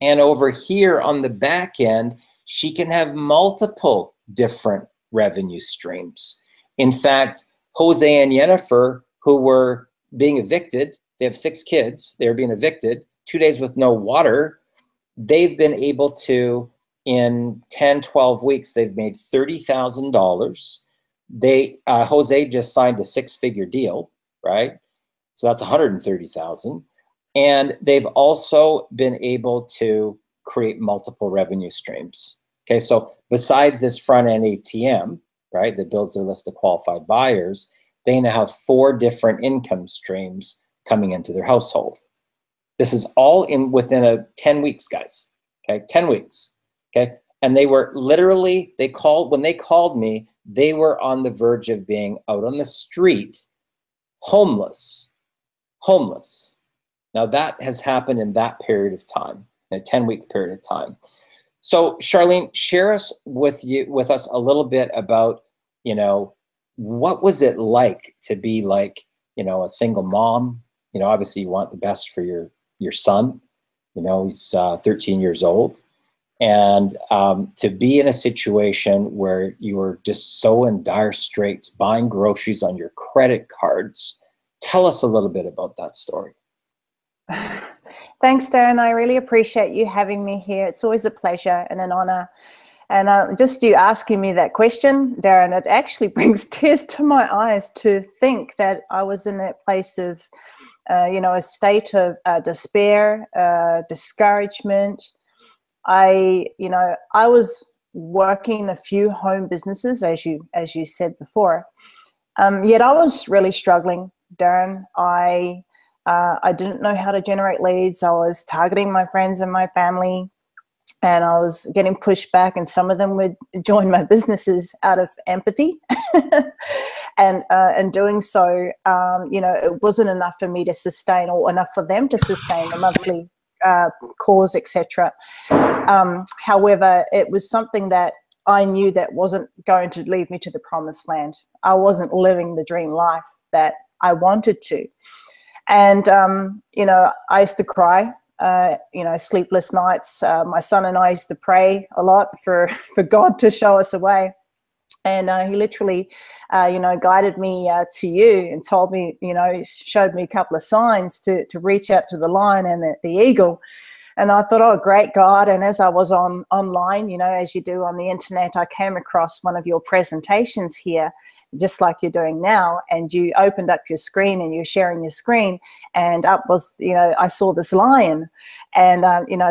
And over here on the back end, she can have multiple different revenue streams. In fact, Jose and Jennifer, who were being evicted, they have 6 kids, they were being evicted, 2 days with no water, they've been able to, in 10, 12 weeks, they've made $30,000. Jose just signed a 6-figure deal, right? So that's $130,000. And they've also been able to create multiple revenue streams. Okay, so besides this front-end ATM, right, that builds their list of qualified buyers, they now have 4 different income streams coming into their household. This is all within 10 weeks, guys. Okay, 10 weeks. Okay, and they were literally, when they called me, they were on the verge of being out on the street, homeless. Now that has happened in that period of time, in a 10-week period of time. So Charlene, share with us a little bit about, what was it like to be like, a single mom? Obviously you want the best for your son. He's 13 years old. And to be in a situation where you were just so in dire straits, buying groceries on your credit cards. Tell us a little bit about that story. Thanks, Darren. I really appreciate you having me here. It's always a pleasure and an honor. And just you asking me that question, Darren, it actually brings tears to my eyes to think that I was in that place of, a state of despair, discouragement. I was working a few home businesses, as you said before. Yet I was really struggling, Darren. I didn't know how to generate leads. I was targeting my friends and my family, and I was getting pushed back, and some of them would join my businesses out of empathy. And doing so, it wasn't enough for me to sustain, or enough for them to sustain the monthly cause, etc. However, it was something that I knew that wasn't going to lead me to the promised land. I wasn't living the dream life that I wanted to. And, I used to cry, sleepless nights. My son and I used to pray a lot for God to show us a way. And he literally, guided me to you and told me, showed me a couple of signs to reach out to the lion and the eagle. And I thought, oh, great God. And as I was online, as you do on the internet, I came across one of your presentations here, just like you're doing now. And you opened up your screen and you're sharing your screen. And up was, I saw this lion. And,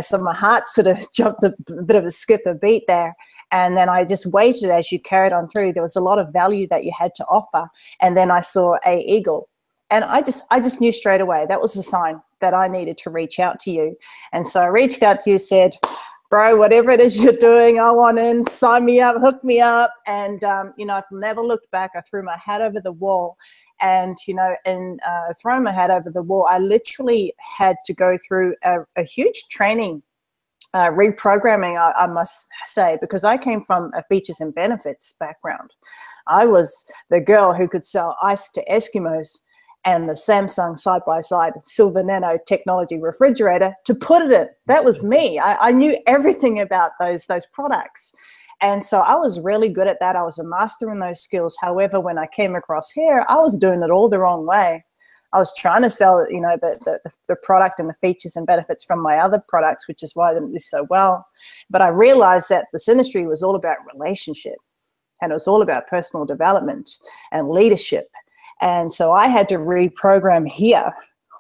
so my heart sort of jumped a bit of a skip a beat there. And then I just waited as you carried on through. There was a lot of value that you had to offer. And then I saw a eagle. And I just knew straight away that was a sign that I needed to reach out to you. And so I reached out to you, said, bro, whatever it is you're doing, I want in, sign me up, hook me up. And, I've never looked back. I threw my hat over the wall. And, throwing my hat over the wall, I literally had to go through a huge training reprogramming, I must say, because I came from a features and benefits background. I was the girl who could sell ice to Eskimos and the Samsung side-by-side silver nano technology refrigerator to put it in. That was me. I knew everything about those products. And so I was really good at that. I was a master in those skills. However, when I came across here, I was doing it all the wrong way. I was trying to sell, the product and the features and benefits from my other products, which is why I didn't do so well. But I realized that this industry was all about relationship, and it was all about personal development and leadership. And so I had to reprogram here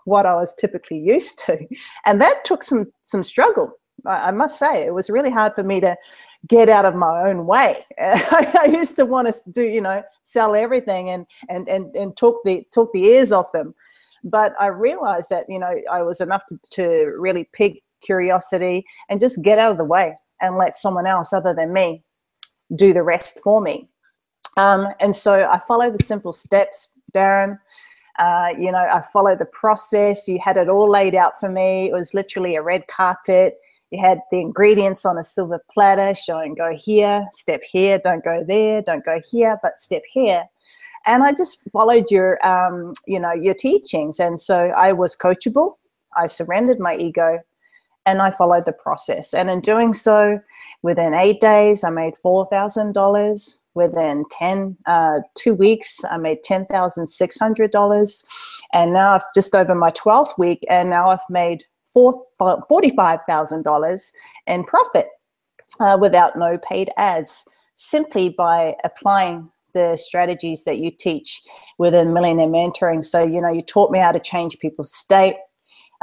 what I was typically used to. And that took some struggle. I must say, it was really hard for me to get out of my own way. I used to want to do, sell everything and talk the ears off them. But I realized that, I was enough to really pique curiosity and just get out of the way and let someone else other than me do the rest for me. And so I followed the simple steps, Darren. I followed the process. You had it all laid out for me. It was literally a red carpet. You had the ingredients on a silver platter showing go here, step here, don't go there, don't go here, but step here. And I just followed your teachings. And so I was coachable. I surrendered my ego and I followed the process. And in doing so, within 8 days, I made $4,000. Within 2 weeks, I made $10,600. And now I've just over my 12th week, and now I've made $45,000 in profit without no paid ads, simply by applying the strategies that you teach within Millionaire Mentoring. So, you taught me how to change people's state.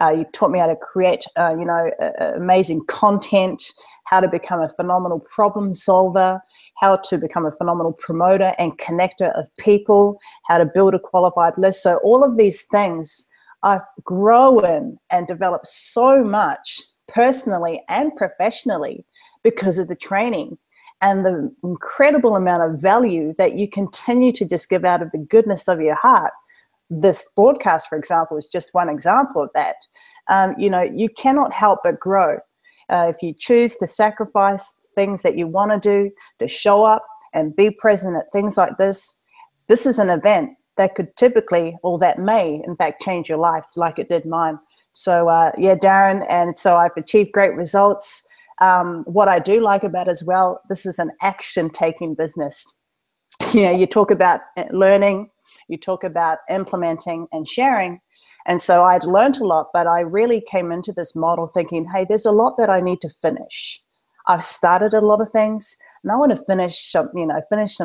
You taught me how to create, amazing content, how to become a phenomenal problem solver, how to become a phenomenal promoter and connector of people, how to build a qualified list. So all of these things I've grown and developed so much personally and professionally because of the training and the incredible amount of value that you continue to just give out of the goodness of your heart. This broadcast, for example, is just one example of that. You cannot help but grow. If you choose to sacrifice things that you want to do, to show up and be present at things like this, this is an event that could typically, or that may, in fact, change your life like it did mine. So, Darren, and so I've achieved great results. What I do like about it as well, this is an action-taking business. You talk about learning, you talk about implementing and sharing. And so I'd learned a lot, but I really came into this model thinking, hey, there's a lot that I need to finish. I've started a lot of things, and I want to finish some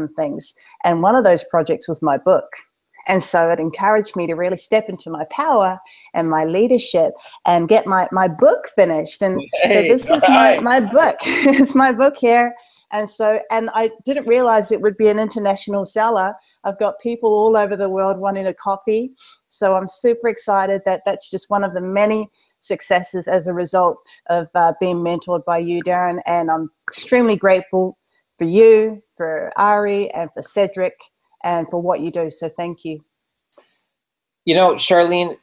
things. And one of those projects was my book. And so it encouraged me to really step into my power and my leadership and get my book finished. And so this is my book. It's my book here. And I didn't realize it would be an international seller. I've got people all over the world wanting a copy. So I'm super excited that that's just one of the many successes as a result of being mentored by you, Darren. And I'm extremely grateful for you, for Ari, and for Cedric, and for what you do. So thank you. Charlene,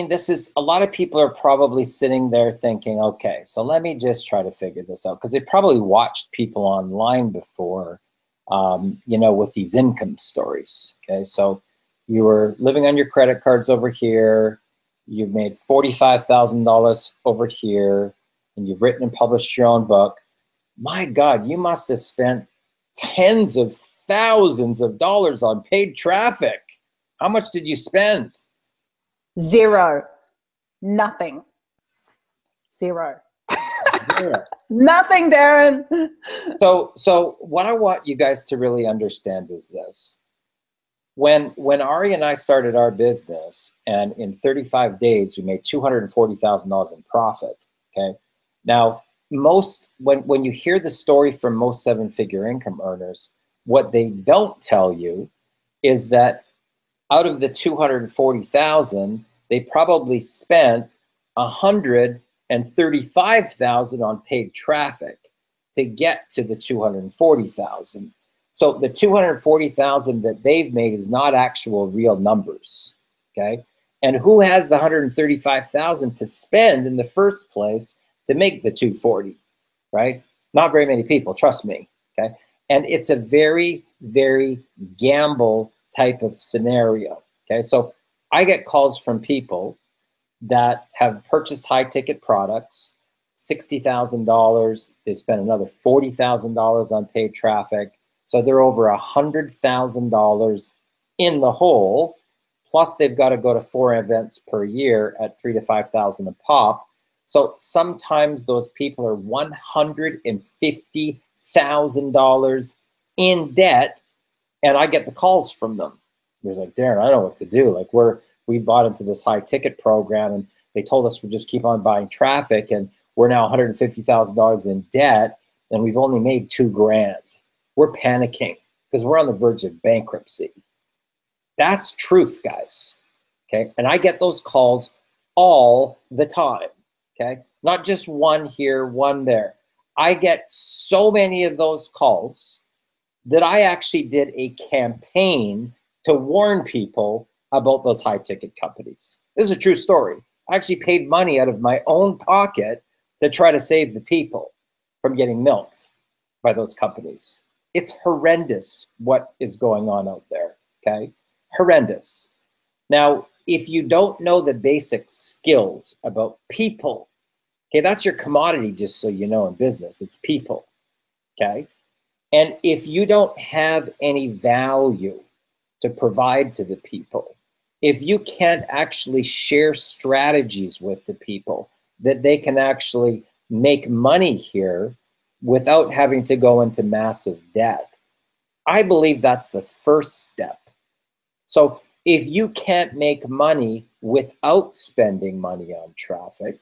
this is, a lot of people are probably sitting there thinking, okay, so let me just try to figure this out. Because they probably watched people online before, with these income stories. Okay, so you were living on your credit cards over here. You've made $45,000 over here, and you've written and published your own book. My God, you must have spent tens of thousands of dollars on paid traffic. How much did you spend? Zero. Nothing. Zero. Zero. Nothing, Darren. So what I want you guys to really understand is this. When Ari and I started our business, and in 35 days we made $240,000 in profit. Okay. Now, when you hear the story from most seven-figure income earners, what they don't tell you is that out of the $240,000, they probably spent $135,000 on paid traffic to get to the $240,000. So the $240,000 that they've made is not actual real numbers. Okay, and who has the $135,000 to spend in the first place to make the $240,000? Right? Not very many people. Trust me. Okay, and it's a very, very gamble type of scenario. Okay, so I get calls from people that have purchased high ticket products, $60,000. They spend another $40,000 on paid traffic. So they're over $100,000 in the hole. Plus they've got to go to 4 events per year at $3,000 to $5,000 a pop. So sometimes those people are $150,000 in debt, and I get the calls from them. There's like, Darren, I don't know what to do. Like we bought into this high ticket program, and they told us we just keep on buying traffic, and we're now $150,000 in debt, and we've only made $2,000. We're panicking because we're on the verge of bankruptcy. That's truth, guys. Okay, and I get those calls all the time. Okay, not just one here, one there. I get so many of those calls that I actually did a campaign to warn people about those high ticket companies. This is a true story. I actually paid money out of my own pocket to try to save the people from getting milked by those companies. It's horrendous what is going on out there, okay? Horrendous. Now, if you don't know the basic skills about people, okay, that's your commodity, just so you know, in business, it's people, okay? And if you don't have any value to provide to the people, if you can't actually share strategies with the people that they can actually make money here without having to go into massive debt, I believe that's the first step. So if you can't make money without spending money on traffic,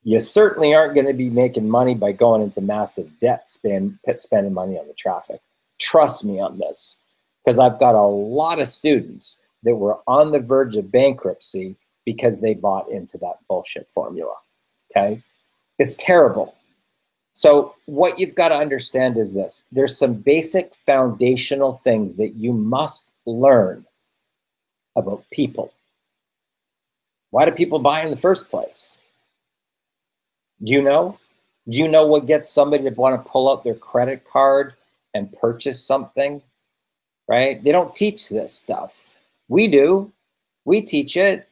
you certainly aren't going to be making money by going into massive debt, spending money on the traffic. Trust me on this, because I've got a lot of students that were on the verge of bankruptcy because they bought into that bullshit formula, okay? It's terrible. So what you've got to understand is this. There's some basic foundational things that you must learn about people. Why do people buy in the first place? Do you know? Do you know what gets somebody to want to pull out their credit card and purchase something, right? They don't teach this stuff. We do. We teach it.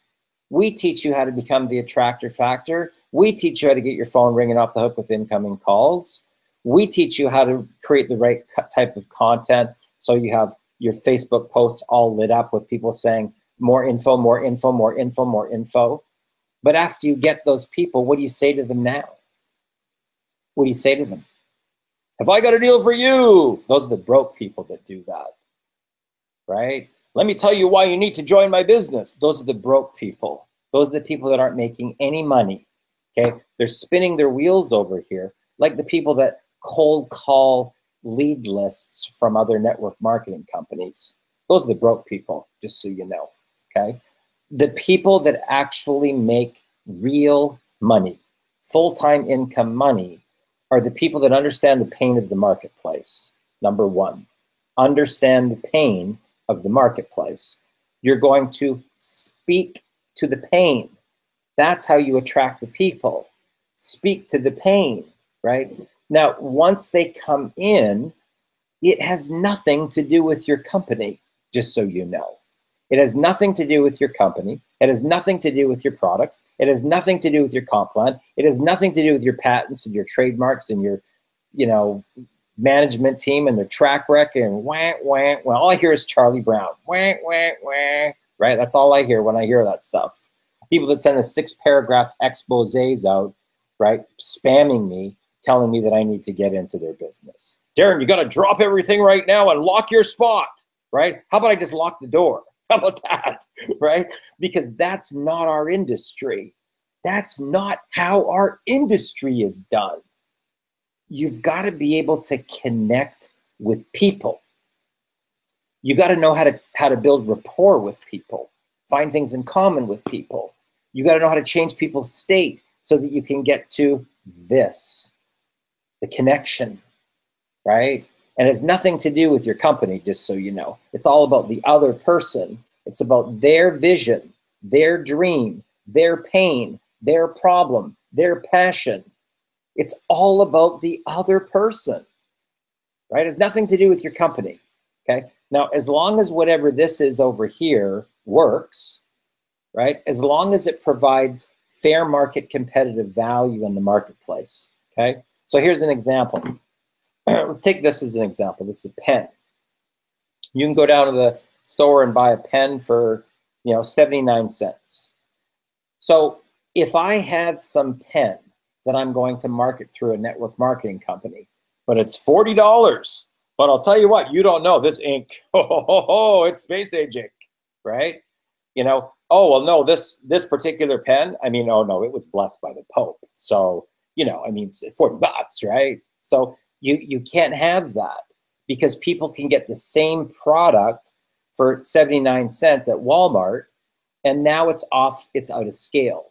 We teach you how to become the attractor factor. We teach you how to get your phone ringing off the hook with incoming calls. We teach you how to create the right type of content so you have your Facebook posts all lit up with people saying more info, more info, more info, more info. But after you get those people, what do you say to them now? What do you say to them? Have I got a deal for you? Those are the broke people that do that, right? Let me tell you why you need to join my business. Those are the broke people. Those are the people that aren't making any money, okay? They're spinning their wheels over here, like the people that cold call lead lists from other network marketing companies. Those are the broke people, just so you know, okay? The people that actually make real money, full-time income money, are the people that understand the pain of the marketplace. Number one, understand the pain of the marketplace. You're going to speak to the pain. That's how you attract the people. Speak to the pain, right? Now, once they come in, it has nothing to do with your company, just so you know. It has nothing to do with your company. It has nothing to do with your products. It has nothing to do with your comp plan. It has nothing to do with your patents and your trademarks and your, management team and their track record and wah, wah, wah. All I hear is Charlie Brown. Wah, wah, wah. Right? That's all I hear when I hear that stuff. People that send the 6-paragraph exposés out, right, spamming me, telling me that I need to get into their business. Darren, you got to drop everything right now and lock your spot, right? How about I just lock the door? How about that, right? Because that's not our industry. That's not how our industry is done. You've got to be able to connect with people. You got to know how to build rapport with people, find things in common with people. You got to know how to change people's state so that you can get to this, the connection, right? And it has nothing to do with your company, just so you know. It's all about the other person. It's about their vision, their dream, their pain, their problem, their passion. It's all about the other person, right? It has nothing to do with your company, okay? Now, as long as whatever this is over here works, right? As long as it provides fair market competitive value in the marketplace, okay? So here's an example. Let's take this as an example. This is a pen. You can go down to the store and buy a pen for, 79 cents. So if I have some pen that I'm going to market through a network marketing company, but it's $40, but I'll tell you what, you don't know this ink. It's space age ink, right? Oh, well, no, this particular pen, oh no, it was blessed by the Pope. So, it's $40, right? So you can't have that, because people can get the same product for 79 cents at Walmart, and now it's out of scale.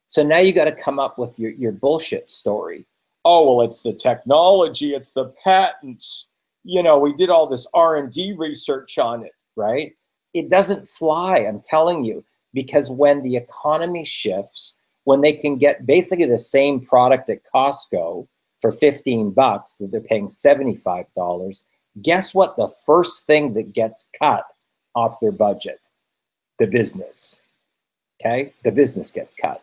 So now you got to come up with your bullshit story. Oh, well, it's the technology, it's the patents. We did all this R&D research on it, right? It doesn't fly, I'm telling you, because when the economy shifts, when they can get basically the same product at Costco for $15 that they're paying $75, guess what? The first thing that gets cut off their budget? The business, okay? The business gets cut,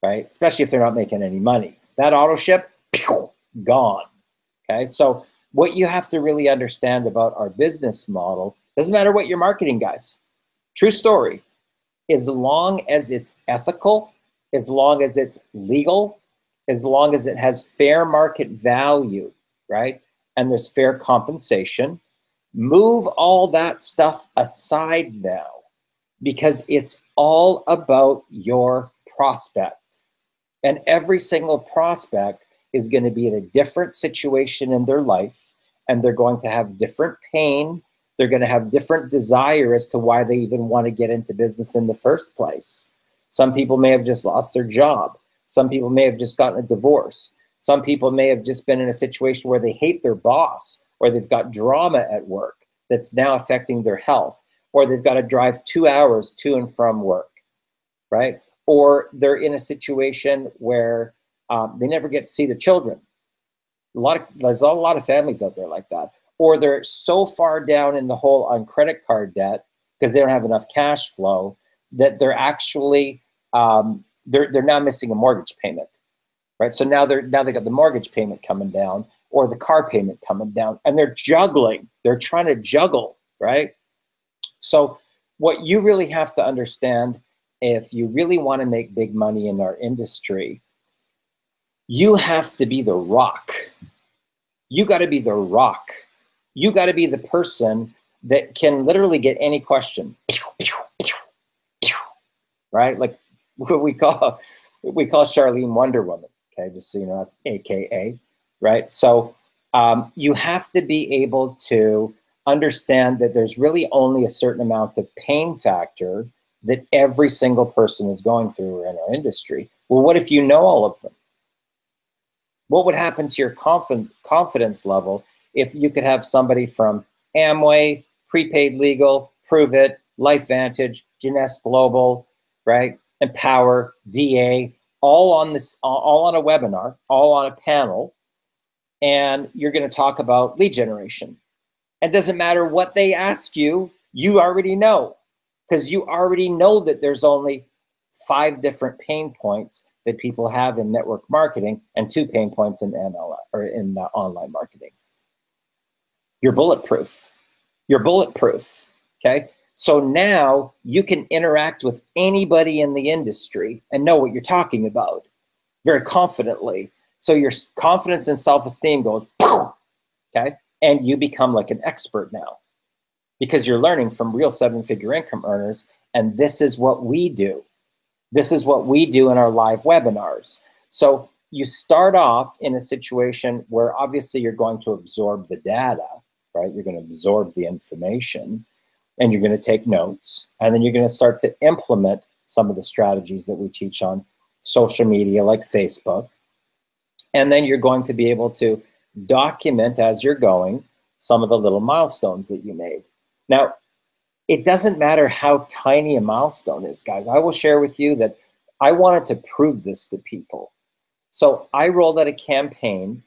right? Especially if they're not making any money. That auto ship, gone, okay? So what you have to really understand about our business model, doesn't matter what you're marketing, guys. True story. As long as it's ethical, as long as it's legal, as long as it has fair market value, right? And there's fair compensation, move all that stuff aside now, because it's all about your prospect. And every single prospect is going to be in a different situation in their life, and they're going to have different pain. They're going to have different desire as to why they even want to get into business in the first place. Some people may have just lost their job. Some people may have just gotten a divorce. Some people may have just been in a situation where they hate their boss, or they've got drama at work that's now affecting their health, or they've got to drive 2 hours to and from work, right? Or they're in a situation where they never get to see their children. There's a lot of families out there like that. Or they're so far down in the hole on credit card debt because they don't have enough cash flow that they're actually they're now missing a mortgage payment, right? So now they got the mortgage payment coming down, or the car payment coming down, and they're juggling. They're trying to juggle, right? So what you really have to understand, if you really want to make big money in our industry, you have to be the rock. You got to be the rock. You got to be the person that can literally get any question, right? Like we call Charlene Wonder Woman. Okay, just so you know, that's AKA, right? So you have to be able to understand that there's really only a certain amount of pain factor that every single person is going through in our industry. Well, what if you know all of them? What would happen to your confidence level if you could have somebody from Amway, Prepaid Legal, Prove It, LifeVantage, Jeunesse Global, right? Empower, DA, all on a webinar, all on a panel, and you're going to talk about lead generation. It doesn't matter what they ask you, you already know, because you already know that there's only 5 different pain points that people have in network marketing and 2 pain points in MLM or in online marketing. You're bulletproof. You're bulletproof, okay? So now you can interact with anybody in the industry and know what you're talking about very confidently. So your confidence and self-esteem goes, okay? And you become like an expert now because you're learning from real 7-figure income earners, and this is what we do. This is what we do in our live webinars. So you start off in a situation where obviously you're going to absorb the data, right? You're going to absorb the information and you're going to take notes, and then you're going to start to implement some of the strategies that we teach on social media like Facebook. And then you're going to be able to document as you're going some of the little milestones that you made. Now, it doesn't matter how tiny a milestone is, guys. I will share with you that I wanted to prove this to people. So I rolled out a campaign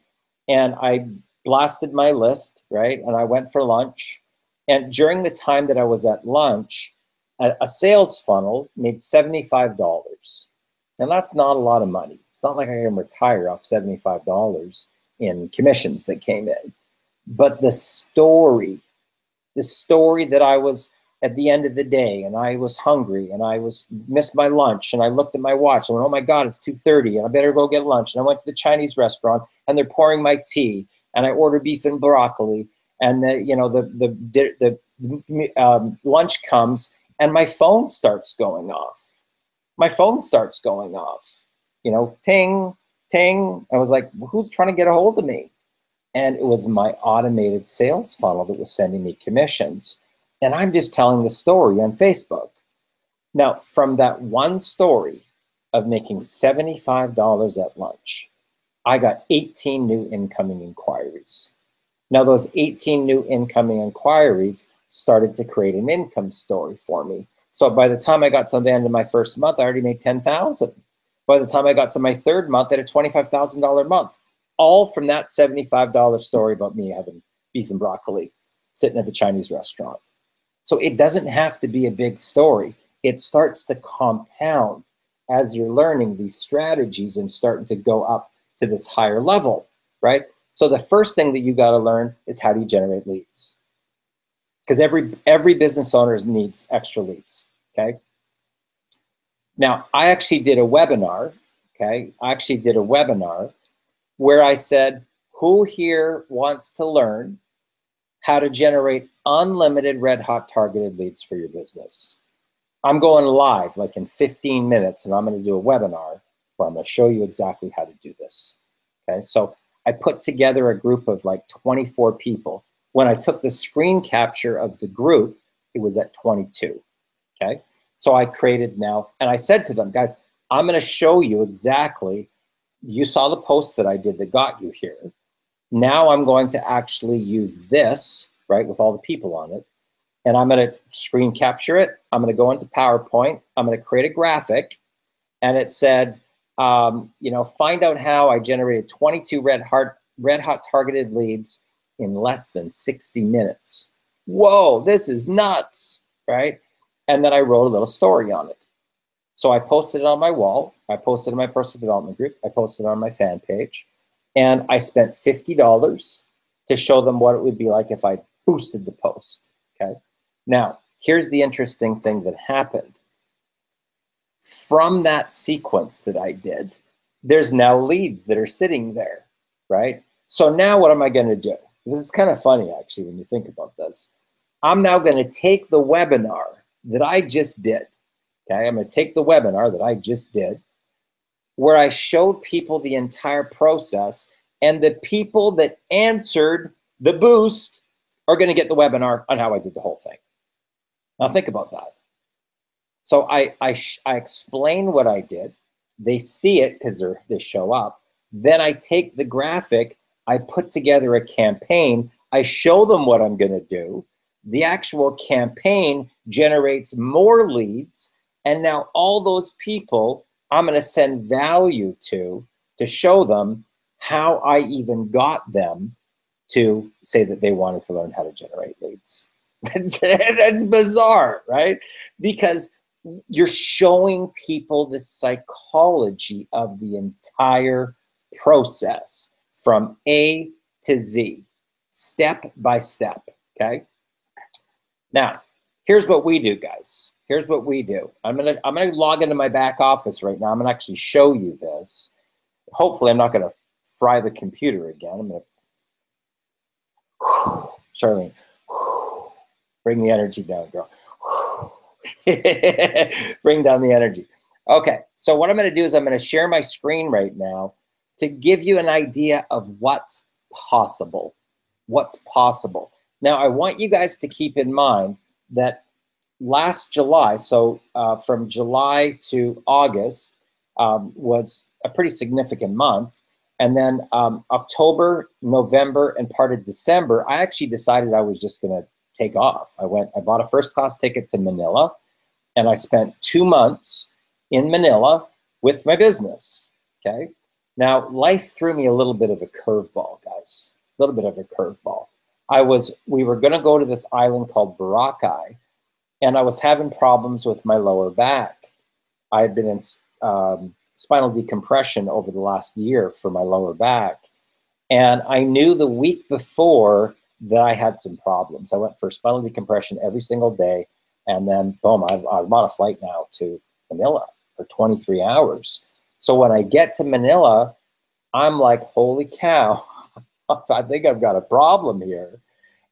and I blasted my list, right? And I went for lunch. And during the time that I was at lunch, a sales funnel made $75. And that's not a lot of money. It's not like I can retire off $75 in commissions that came in. But the story that I was at the end of the day and I was hungry and I missed my lunch and I looked at my watch and went, oh my God, it's 2:30 and I better go get lunch. And I went to the Chinese restaurant and they're pouring my tea and I ordered beef and broccoli and the lunch comes and my phone starts going off. My phone starts going off, ting, ting. I was like, who's trying to get a hold of me? And it was my automated sales funnel that was sending me commissions. And I'm just telling the story on Facebook. Now, from that one story of making $75 at lunch, I got 18 new incoming inquiries. Now, those 18 new incoming inquiries started to create an income story for me. So by the time I got to the end of my first month, I already made $10,000. By the time I got to my third month, I had a $25,000 month. All from that $75 story about me having beef and broccoli sitting at the Chinese restaurant. So it doesn't have to be a big story. It starts to compound as you're learning these strategies and starting to go up to this higher level, right? So the first thing that you got to learn is how do you generate leads? Because every business owner needs extra leads, okay? Now, I actually did a webinar, okay? I actually did a webinar where I said, who here wants to learn how to generate unlimited red hot targeted leads for your business? I'm going live like in 15 minutes and I'm going to do a webinar where I'm going to show you exactly how to do this. Okay, so I put together a group of like 24 people. When I took the screen capture of the group, it was at 22. Okay, so I created now, and I said to them, guys, I'm going to show you exactly. You saw the post that I did that got you here. Now I'm going to actually use this, right, with all the people on it, and I'm going to screen capture it. I'm going to go into PowerPoint. I'm going to create a graphic, and it said, find out how I generated 22 red hot targeted leads in less than 60 minutes. Whoa, this is nuts, right? And then I wrote a little story on it. So I posted it on my wall. I posted it in my personal development group. I posted it on my fan page. And I spent $50 to show them what it would be like if I boosted the post, okay? Now, here's the interesting thing that happened. From that sequence that I did, there's now leads that are sitting there, right? So now what am I going to do? This is kind of funny, actually, when you think about this. I'm now going to take the webinar that I just did, okay? I'm going to take the webinar that I just did, where I showed people the entire process, and the people that answered the boost are going to get the webinar on how I did the whole thing. Now think about that. So I explain what I did. They see it because they show up. Then I take the graphic, I put together a campaign, I show them what I'm going to do. The actual campaign generates more leads, and now all those people I'm going to send value to show them how I even got them to say that they wanted to learn how to generate leads. That's bizarre, right? Because you're showing people the psychology of the entire process from A to Z, step by step, okay? Now, here's what we do, guys. Here's what we do. I'm gonna log into my back office right now. I'm gonna actually show you this. Hopefully, I'm not gonna fry the computer again. I'm gonna, Charlene, bring the energy down, girl. Bring down the energy. Okay, so what I'm gonna do is I'm gonna share my screen right now to give you an idea of what's possible. What's possible. Now, I want you guys to keep in mind that last July, so from July to August was a pretty significant month. And then October, November, and part of December, I actually decided I was just going to take off. I bought a first class ticket to Manila, and I spent 2 months in Manila with my business, okay? Now, life threw me a little bit of a curveball, guys, a little bit of a curveball. We were going to go to this island called Boracay, and I was having problems with my lower back. I had been in spinal decompression over the last year for my lower back. And I knew the week before that I had some problems. I went for spinal decompression every single day. And then, boom, I'm on a flight now to Manila for 23 hours. So when I get to Manila, I'm like, holy cow, I think I've got a problem here.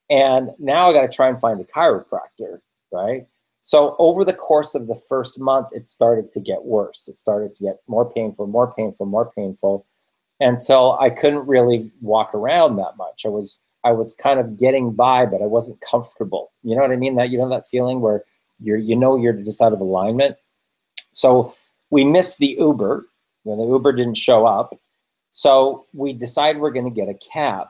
And now I got to try and find a chiropractor, right? So over the course of the first month, it started to get worse. It started to get more painful, more painful, more painful, until I couldn't really walk around that much. I was kind of getting by, but I wasn't comfortable. You know what I mean? That, you know, that feeling where you're just out of alignment. So we missed the Uber. When the Uber didn't show up, so we decide we're going to get a cab,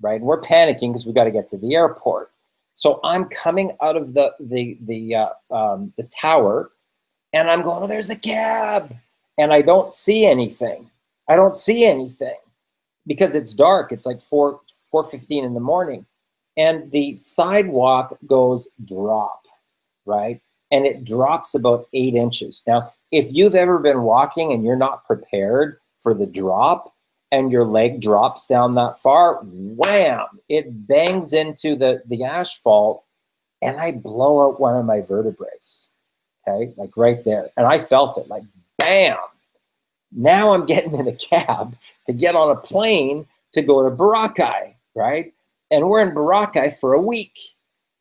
right? And we're panicking because we got to get to the airport. So I'm coming out of the tower, and I'm going, oh, there's a cab, and I don't see anything. I don't see anything because it's dark. It's like 4:15 in the morning, and the sidewalk goes drop, right? And it drops about 8 inches. Now, if you've ever been walking and you're not prepared for the drop, and your leg drops down that far, wham, it bangs into the asphalt, and I blow out one of my vertebrae, okay, like right there. And I felt it, like, bam. Now I'm getting in a cab to get on a plane to go to Boracay, right? And we're in Boracay for a week,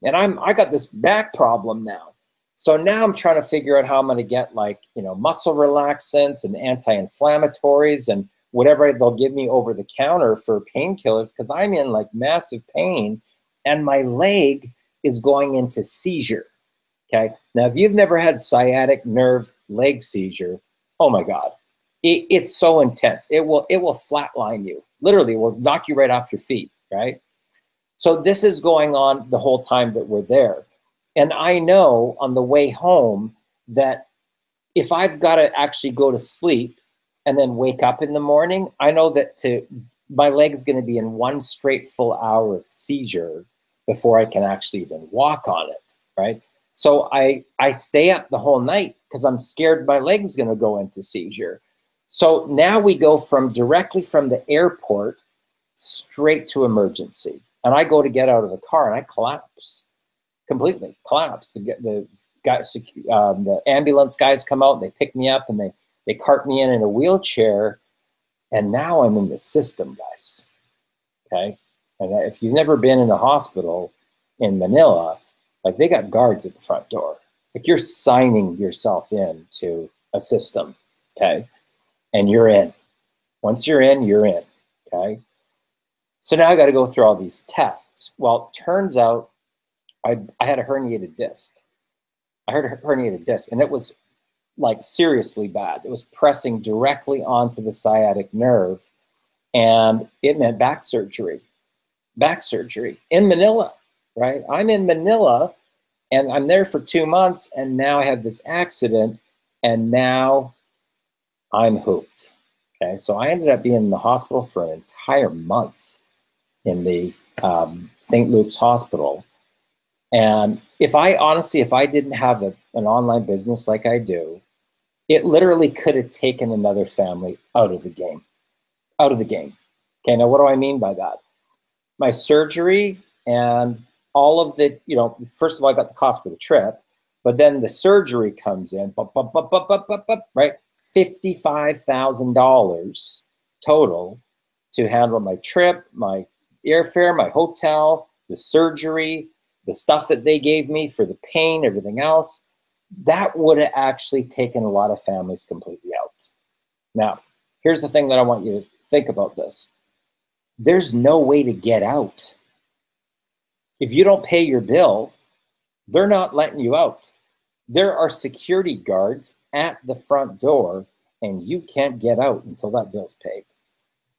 and I got this back problem now. So now I'm trying to figure out how I'm going to get, like, you know, muscle relaxants and anti-inflammatories and whatever they'll give me over the counter for painkillers, because I'm in like massive pain and my leg is going into seizure. Okay. Now, if you've never had sciatic nerve leg seizure, oh my God, it's so intense. It will flatline you. Literally, it will knock you right off your feet. Right. So this is going on the whole time that we're there. And I know on the way home that if I've got to actually go to sleep and then wake up in the morning, I know that my leg's going to be in one straight full hour of seizure before I can actually even walk on it, right? So I stay up the whole night because I'm scared my leg's going to go into seizure. So now we go directly from the airport straight to emergency. And I go to get out of the car and I collapse, completely collapse. The ambulance guys come out, they pick me up, and they cart me in a wheelchair, and now I'm in the system, guys, okay? And if you've never been in a hospital in Manila, like, they got guards at the front door. Like, you're signing yourself in to a system, okay? And you're in. Once you're in, okay? So now I got to go through all these tests. Well, it turns out I had a herniated disc. I had a herniated disc, and it was like seriously bad. It was pressing directly onto the sciatic nerve, and it meant back surgery in Manila, right? I'm in Manila, and I'm there for 2 months, and now I have this accident, and now I'm hooked, okay? So I ended up being in the hospital for an entire month in the St. Luke's Hospital. And if I didn't have an online business like I do, it literally could have taken another family out of the game. Okay, now what do I mean by that? My surgery and all of the, first of all, I got the cost for the trip, but then the surgery comes in, right? $55,000 total to handle my trip, my airfare, my hotel, the surgery, the stuff that they gave me for the pain, everything else. That would have actually taken a lot of families completely out. Now, here's the thing that I want you to think about this. There's no way to get out. If you don't pay your bill, they're not letting you out. There are security guards at the front door, and you can't get out until that bill's paid.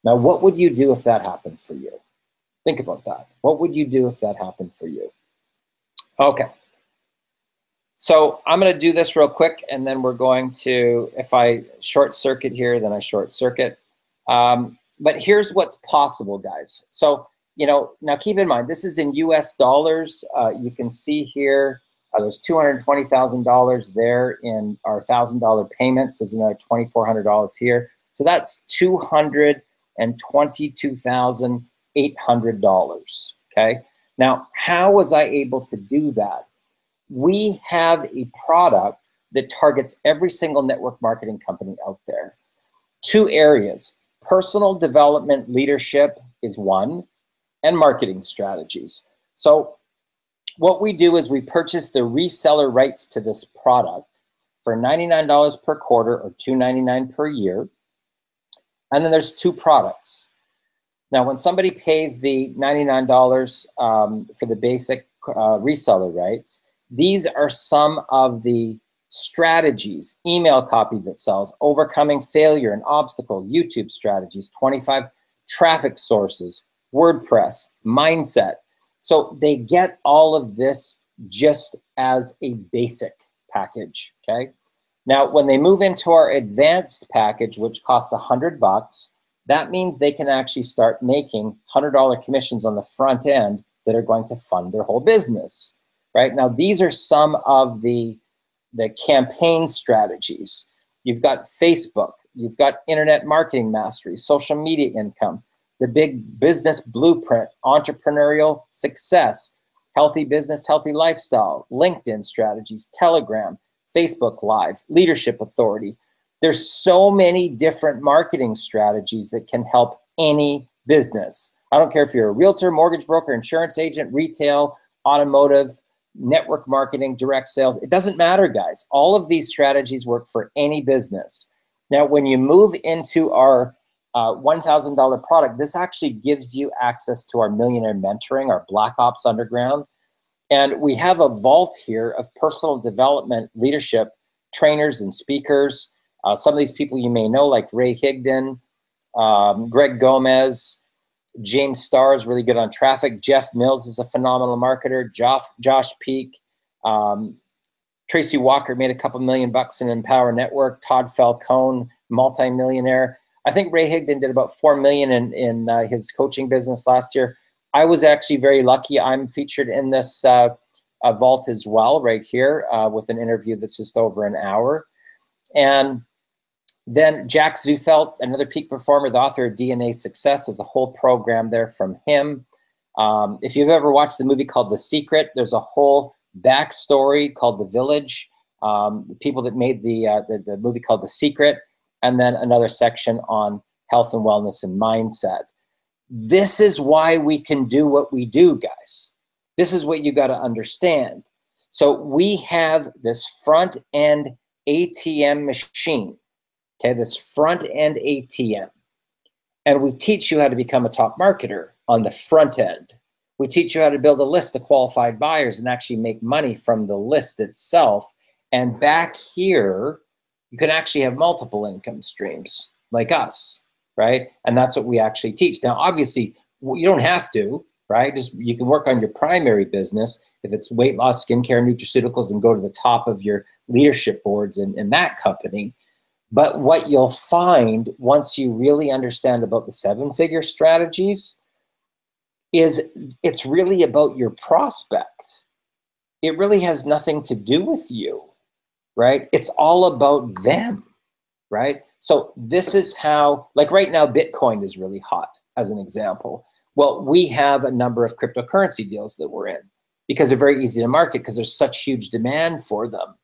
Now, what would you do if that happened for you? Think about that. What would you do if that happened for you? Okay. So I'm going to do this real quick, and then we're going to, if I short circuit here, then I short circuit. But here's what's possible, guys. So, now keep in mind, this is in US dollars. You can see here There's $220,000 there in our $1,000 payments. There's another $2,400 here. So that's $222,800. Okay. Now, how was I able to do that? We have a product that targets every single network marketing company out there. Two areas: personal development leadership is one, and marketing strategies. So what we do is we purchase the reseller rights to this product for $99 per quarter or $299 per year. And then there's two products. Now, when somebody pays the $99 for the basic reseller rights, these are some of the strategies: email copy that sells, overcoming failure and obstacles, YouTube strategies, 25 traffic sources, WordPress, mindset. So they get all of this just as a basic package, okay? Now, when they move into our advanced package, which costs $100, that means they can actually start making $100 commissions on the front end that are going to fund their whole business, right? Now, these are some of the campaign strategies. You've got Facebook, you've got internet marketing mastery, social media income, the big business blueprint, entrepreneurial success, healthy business, healthy lifestyle, LinkedIn strategies, Telegram, Facebook Live, leadership authority. There's so many different marketing strategies that can help any business. I don't care if you're a realtor, mortgage broker, insurance agent, retail, automotive, network marketing, direct sales. It doesn't matter, guys. All of these strategies work for any business. Now, when you move into our $1,000 product, this actually gives you access to our Millionaire Mentoring, our Black Ops Underground. And we have a vault here of personal development, leadership, trainers and speakers. Some of these people you may know, like Ray Higdon, Greg Gomez, James Starr is really good on traffic. Jeff Mills is a phenomenal marketer. Josh Peak. Tracy Walker made a couple $1 million in Empower Network. Todd Falcone, multimillionaire. I think Ray Higdon did about $4 million in his coaching business last year. I was actually very lucky. I'm featured in this vault as well, right here, with an interview that's just over an hour. And then Jack Zufelt, another peak performer, the author of DNA Success. There's a whole program there from him. If you've ever watched the movie called The Secret, there's a whole backstory called The Village. The people that made the movie called The Secret, and then another section on health and wellness and mindset. This is why we can do what we do, guys. This is what you got to understand. So we have this front end ATM machine. Okay, this front end ATM. And we teach you how to become a top marketer on the front end. We teach you how to build a list of qualified buyers and actually make money from the list itself. And back here, you can actually have multiple income streams like us, right? And that's what we actually teach. Now, obviously, you don't have to, right? You can work on your primary business. If it's weight loss, skincare, nutraceuticals, and go to the top of your leadership boards in that company. But what you'll find once you really understand about the 7-figure strategies is it's really about your prospect. It really has nothing to do with you, right? It's all about them, right? So this is how, like right now, Bitcoin is really hot as an example. Well, we have a number of cryptocurrency deals that we're in because they're very easy to market because there's such huge demand for them,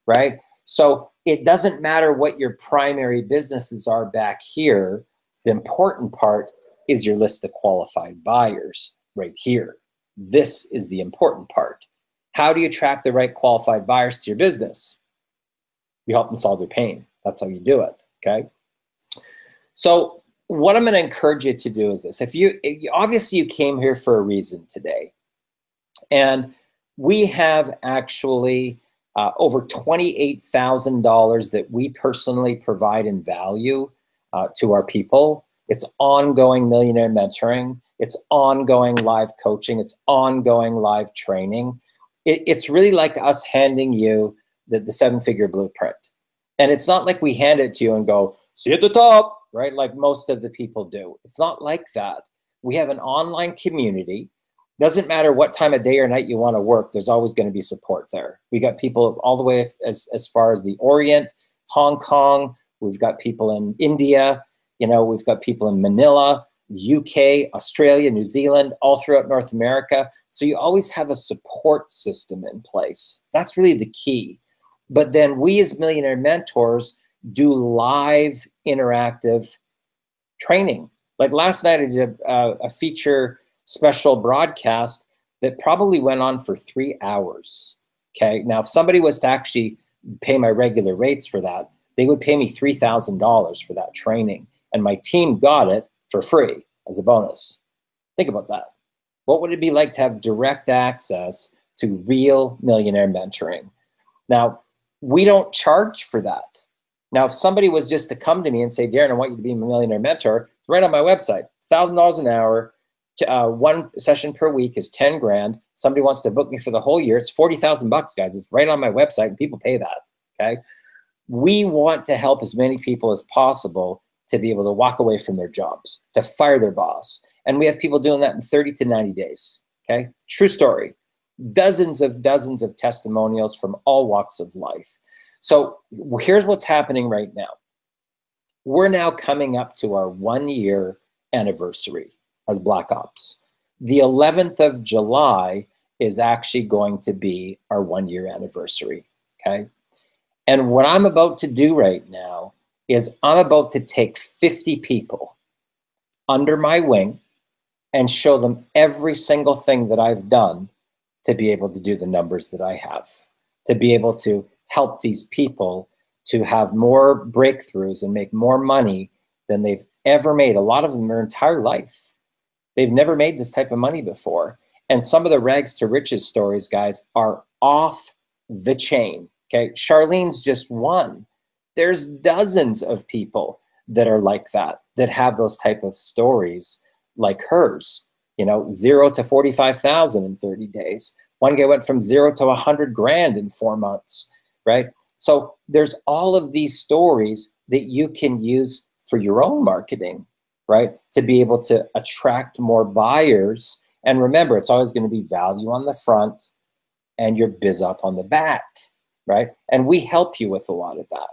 right? So it doesn't matter what your primary businesses are back here. The important part is your list of qualified buyers right here. This is the important part. How do you attract the right qualified buyers to your business? You help them solve their pain. That's how you do it, okay? So what I'm going to encourage you to do is this. Obviously you came here for a reason today. And we have actually over $28,000 that we personally provide in value to our people. It's ongoing millionaire mentoring. It's ongoing live coaching. It's ongoing live training. It's really like us handing you the 7-figure blueprint. And it's not like we hand it to you and go, see at the top, right? Like most of the people do. It's not like that. We have an online community Doesn't matter what time of day or night you want to work, there's always going to be support there. We got people all the way as far as the Orient, Hong Kong. We've got people in India. We've got people in Manila, UK, Australia, New Zealand, all throughout North America. So you always have a support system in place. That's really the key. But then we as Millionaire Mentors do live interactive training. Like last night, I did a feature special broadcast that probably went on for 3 hours. Okay. Now, if somebody was to actually pay my regular rates for that, they would pay me $3,000 for that training. And my team got it for free as a bonus. Think about that. What would it be like to have direct access to real millionaire mentoring? Now, we don't charge for that. Now, if somebody was just to come to me and say, Darren, I want you to be a millionaire mentor, it's right on my website. It's $1,000 an hour. One session per week is 10 grand. Somebody wants to book me for the whole year. It's 40,000 bucks, guys. It's right on my website, and people pay that. Okay. We want to help as many people as possible to be able to walk away from their jobs, to fire their boss. And we have people doing that in 30 to 90 days. Okay. True story. Dozens of testimonials from all walks of life. So here's what's happening right now. We're now coming up to our 1-year anniversary as Black Ops. The 11th of July is actually going to be our 1-year anniversary, okay? And what I'm about to do right now is I'm about to take 50 people under my wing and show them every single thing that I've done to be able to do the numbers that I have, to be able to help these people to have more breakthroughs and make more money than they've ever made. A lot of them their entire life. They've never made this type of money before. And some of the rags to riches stories, guys, are off the chain. Okay, Charlene's just one. There's dozens of people that are like that have those type of stories like hers. 0 to 45,000 in 30 days. One guy went from 0 to 100 grand in 4 months, right? So there's all of these stories that you can use for your own marketing, right? To be able to attract more buyers. And remember, it's always going to be value on the front and your biz up on the back, right? And we help you with a lot of that.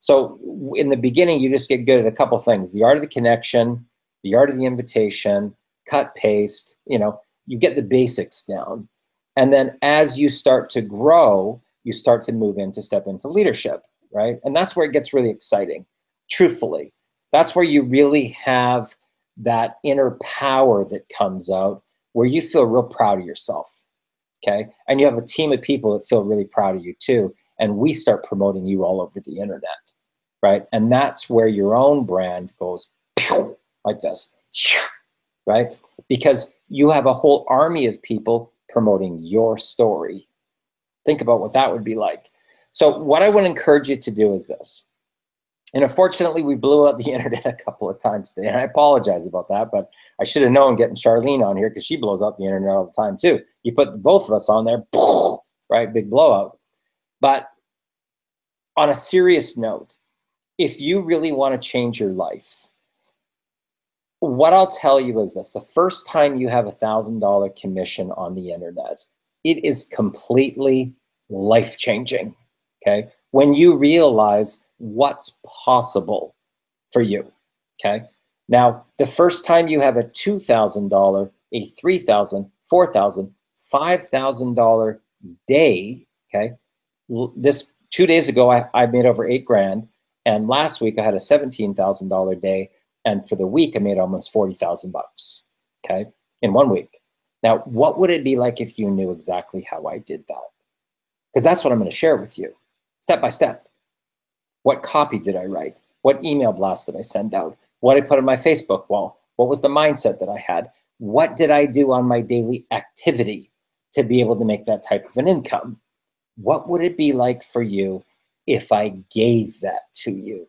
So in the beginning, you just get good at a couple things: the art of the connection, the art of the invitation, cut, paste, you get the basics down. And then as you start to grow, you start to step into leadership, right? And that's where it gets really exciting, truthfully. That's where you really have that inner power that comes out, where you feel real proud of yourself, okay? And you have a team of people that feel really proud of you too. And we start promoting you all over the internet, right? And that's where your own brand goes like this, right? Because you have a whole army of people promoting your story. Think about what that would be like. So what I would encourage you to do is this. And unfortunately, we blew out the internet a couple of times today. And I apologize about that, but I should have known getting Charlene on here, because she blows out the internet all the time too. You put both of us on there, boom, right? Big blowout. But on a serious note, if you really want to change your life, what I'll tell you is this: the first time you have $1,000 commission on the internet, it is completely life-changing, okay? When you realize what's possible for you, okay? Now, the first time you have a $2,000, a $3,000, $4,000, $5,000 day, okay? This 2 days ago, I made over 8 grand, and last week I had a $17,000 day, and for the week I made almost 40,000 bucks, okay, in 1 week. Now, what would it be like if you knew exactly how I did that? Because that's what I'm going to share with you, step by step. What copy did I write? What email blast did I send out? What I put on my Facebook wall? What was the mindset that I had? What did I do on my daily activity to be able to make that type of an income? What would it be like for you if I gave that to you?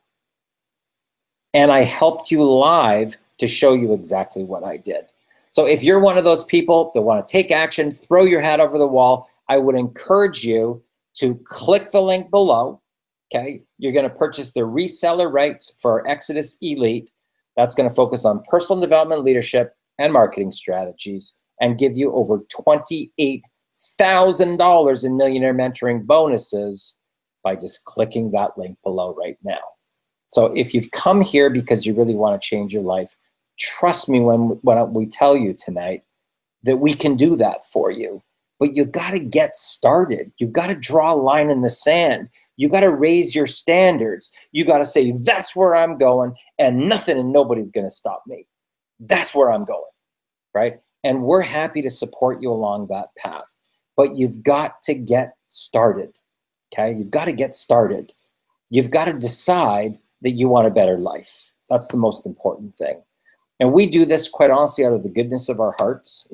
And I helped you live to show you exactly what I did. So if you're one of those people that want to take action, throw your hat over the wall, I would encourage you to click the link below, okay? You're going to purchase the reseller rights for our Exodus Elite. That's going to focus on personal development, leadership, and marketing strategies. and give you over $28,000 in millionaire mentoring bonuses by just clicking that link below right now. So if you've come here because you really want to change your life, trust me when we tell you tonight that we can do that for you. But you got to get started. You got to draw a line in the sand. You got to raise your standards. You got to say, that's where I'm going, and nothing and nobody's going to stop me. That's where I'm going, right? And we're happy to support you along that path. But you've got to get started, okay? You've got to get started. You've got to decide that you want a better life. That's the most important thing. And we do this, quite honestly, out of the goodness of our hearts,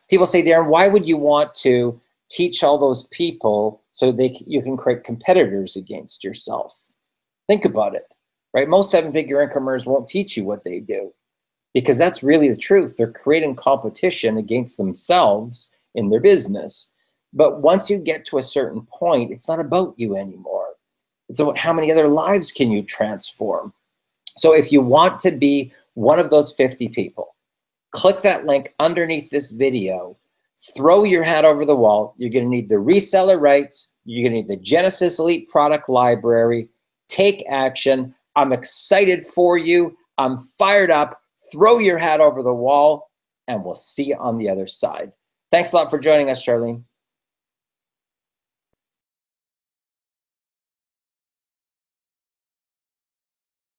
people say, Darren, why would you want to teach all those people so you can create competitors against yourself? Think about it, right? Most seven-figure income earners won't teach you what they do, because that's really the truth. They're creating competition against themselves in their business. But once you get to a certain point, it's not about you anymore. It's about how many other lives can you transform. So if you want to be one of those 50 people, click that link underneath this video, throw your hat over the wall. You're going to need the reseller rights. You're going to need the Genesis Elite product library. Take action. I'm excited for you. I'm fired up. Throw your hat over the wall, and we'll see you on the other side. Thanks a lot for joining us, Charlene.